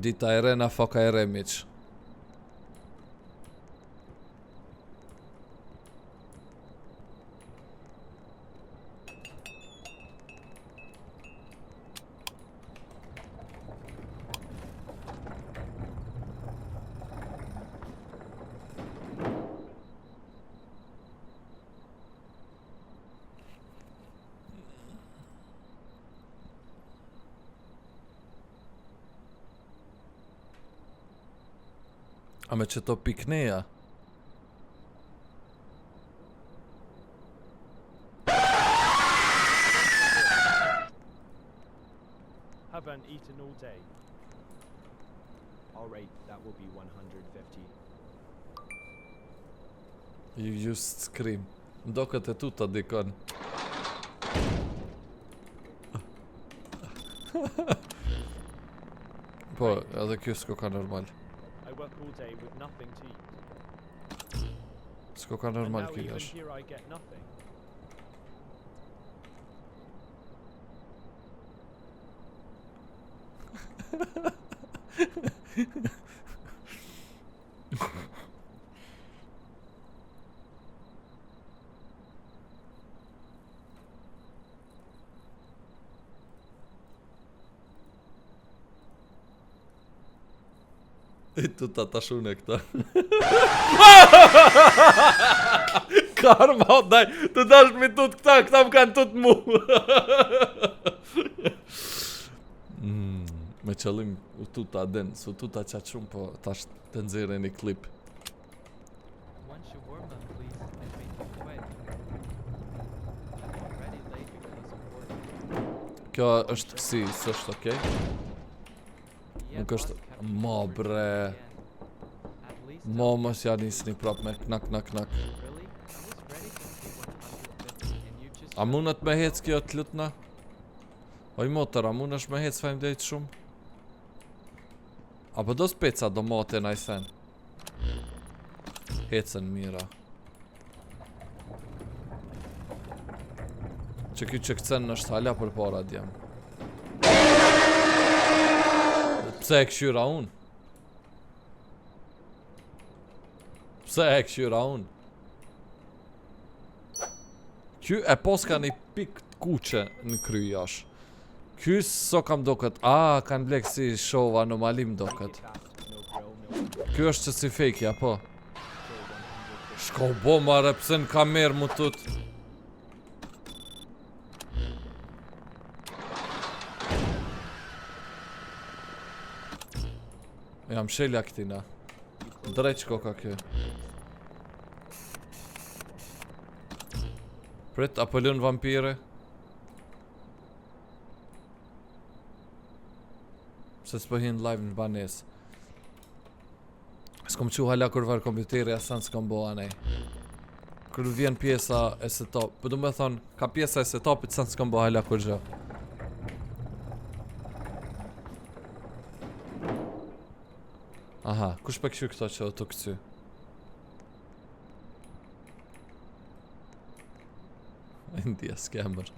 Dita e re na foka e re, miq. A me që to pikneja? Haven't eaten all day. Alright, that will be 150. You used scream. Ndokët e tuta dikon. Po, edhe kjo s'ko ka normal. I work all day with nothing to eat. S'ko ka normal And now kjo even jash. here I get nothing. I tuta ta shune këta. Karma, daj, të dash mi tut këta më kanë tut mu. Me qëllim u tuta den, su tuta qatë shumë, po tash të nxirë një klip. One shawarma, please, and make it quick. I'm already late because of work. Kjo është kësi, s'është okej? Nuk është... Ma bre... Ma mos ja nisni prap me knak. A mundet me hec kjo të lutna? Oj motor, a mundesh me hec fajm dhejt shumë? Apo do speca do mate na i sen? Hecen mira. Që kjo që këcen është hala për para djem. Pse e këshyra unë? Pse e këshyra unë? Ky e pos ka një pik të kuqe në kry jash. Ky so kam doket. Kanë blek si show anomalim doket. Ky është që si fake, po. Shko bo mare, pse në kamerë mu tut. Jam shelja këtina. Drejt qko ka kjo. Prit, apo lën vampire? Se s'pëhin live në banes. S'kom qu hala kur var kompjuteri, asan s'kom bo anej. Kër vjen pjesa e setup, për du me thonë, ka pjesa e setupit, asan s'kom bo hala kur gjë. Aha, kush për këshu këto që o të këcy? India scammer.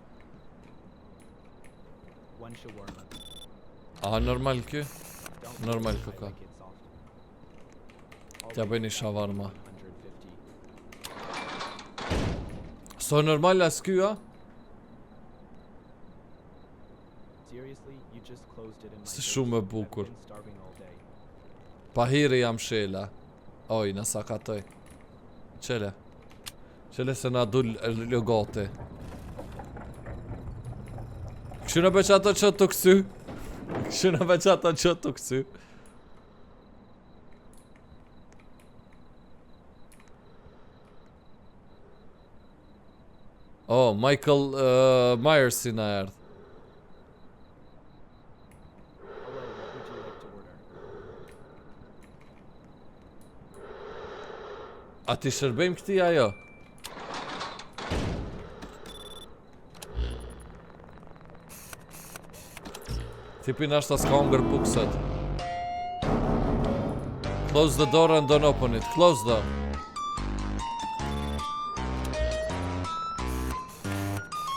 One shawarma. Aha, normal kjo? Normal këka. Tja bëj një shawarma. So normal as kjo, a? Seriously, you just closed it in my Si face. shumë e I've bukur. been starving all day. Pahiri jam shela. Oj, nësa katoj. Qele. Qele se na dull logoti. Kështu në beq ato që të kësy. Kështu në beq ato që të kësy. Oh, Michael Myers si na erdh. Hello, what would you like to order? A ti shërbejmë këti ajo? Tipin ashtë as ka hongër pukset. Close the door and don't open it. Close the.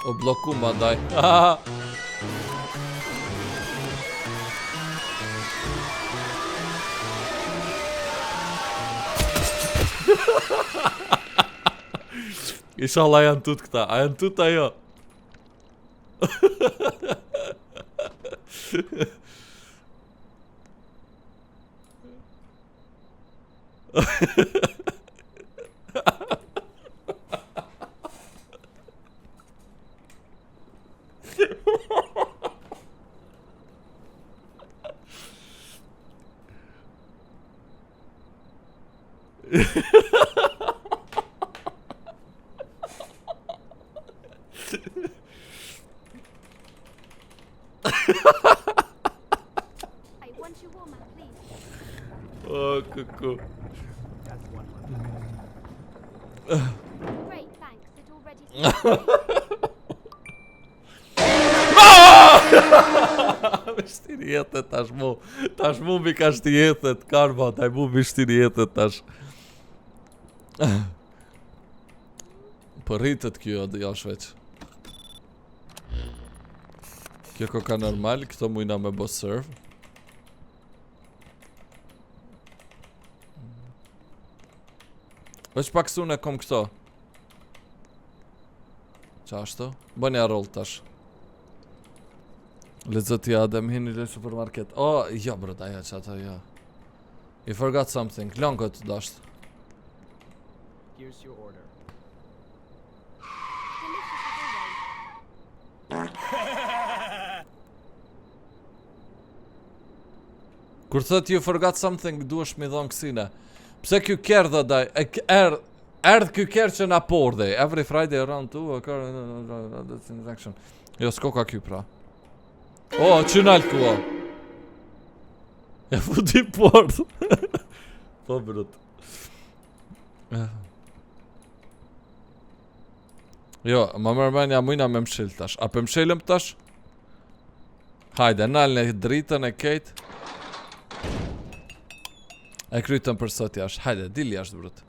O bloku ma daj. Inshallah janë tut këta. A janë tut ajo? I want shawarma, please. Oh, cuckoo. That's 100. Great, thanks. It already Me shtiri jetet tash mu. Tash mu mi ka shti jetet. Karma, taj mu mi shtiri jetet tash. Po rritet kjo dhe jash veç. Kjo koka normal, këto mujna me bo serve. Veç pak sune kom këto. Qashtu? Bënja roll tash. Lezët ja dhe më hini le supermarket. Oh, ja bro, aja që ato, ja. You forgot something. Longot dasht. Here's your order. Kur thot you forgot something, duesh mi dhon kësine. Pse kjo kërë dhe daj, erdh kjo kërë që na por dhe. Every Friday around 2 occur transaction. Jo, s'ko ka kjo pra. Oh, që nalë kua. Ja futi port. Po brut. Jo, ma mërmenja mujna me mshil tash. A për mshilëm tash? Hajde, nalë në dritën e kejt. E krytën për sot jash. Hajde, dili jash brut.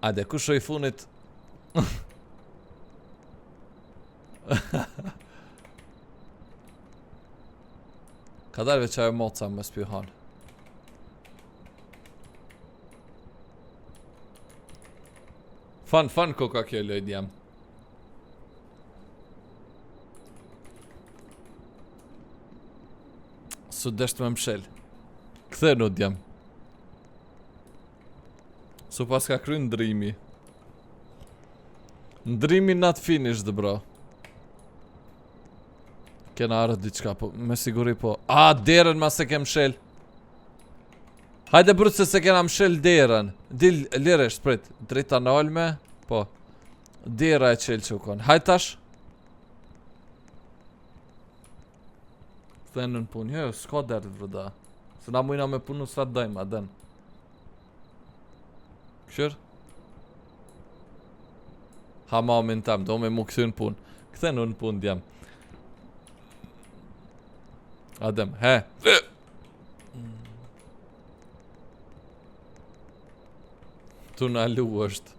Hajde, kusho i funit. Ka dalve që ajo moca më spjuhan. Fan koka kjo lojt jam. Su desht me mshel. Kthe në djam. Su pas ka kry ndrimi. Ndrimi not finished, bro. Kena arët diqka, po me siguri po. A, derën ma se kem mshel. Hajde brut se kena mshel derën. Dil, lire shprit. Drita në olme. Po. Dera e qel që u kon. Hajde tash. Thenë në pun. Jo, s'ka derë vrda. Se na mujna me punu s'fat dajma, den. Këshër? Ha mamin tam, do me mu këthy në pun. Këthenu në pun djem. Adem, he. Tu në alu është.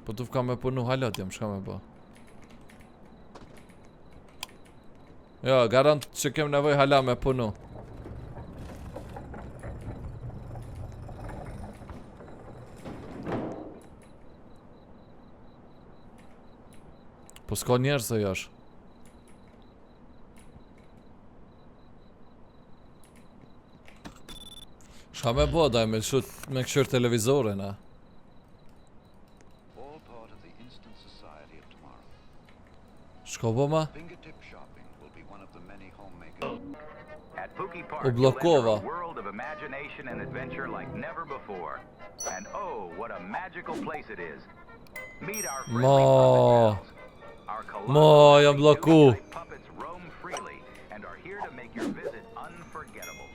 Po tu fka me punu halat jem, shka me po. Jo, garant që kem nevoj hala me punu. Po s'ka njerë se jash. Çka me bo, daj me këshir televizorin, a? All part of the instant society of tomorrow. Shko bo ma? Fingertip shopping will be one of the many homemakers. At Pookie Park, U you'll enter blokova. a world of imagination and adventure like never before. And oh, what a magical place it is. Meet our friendly Mo. puppet pals. Our Mo, jam bloku. puppets roam freely and are here to make your visit unforgettable.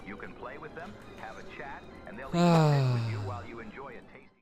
You can play with them, have a chat, and they'll even sit with you while you enjoy a tasty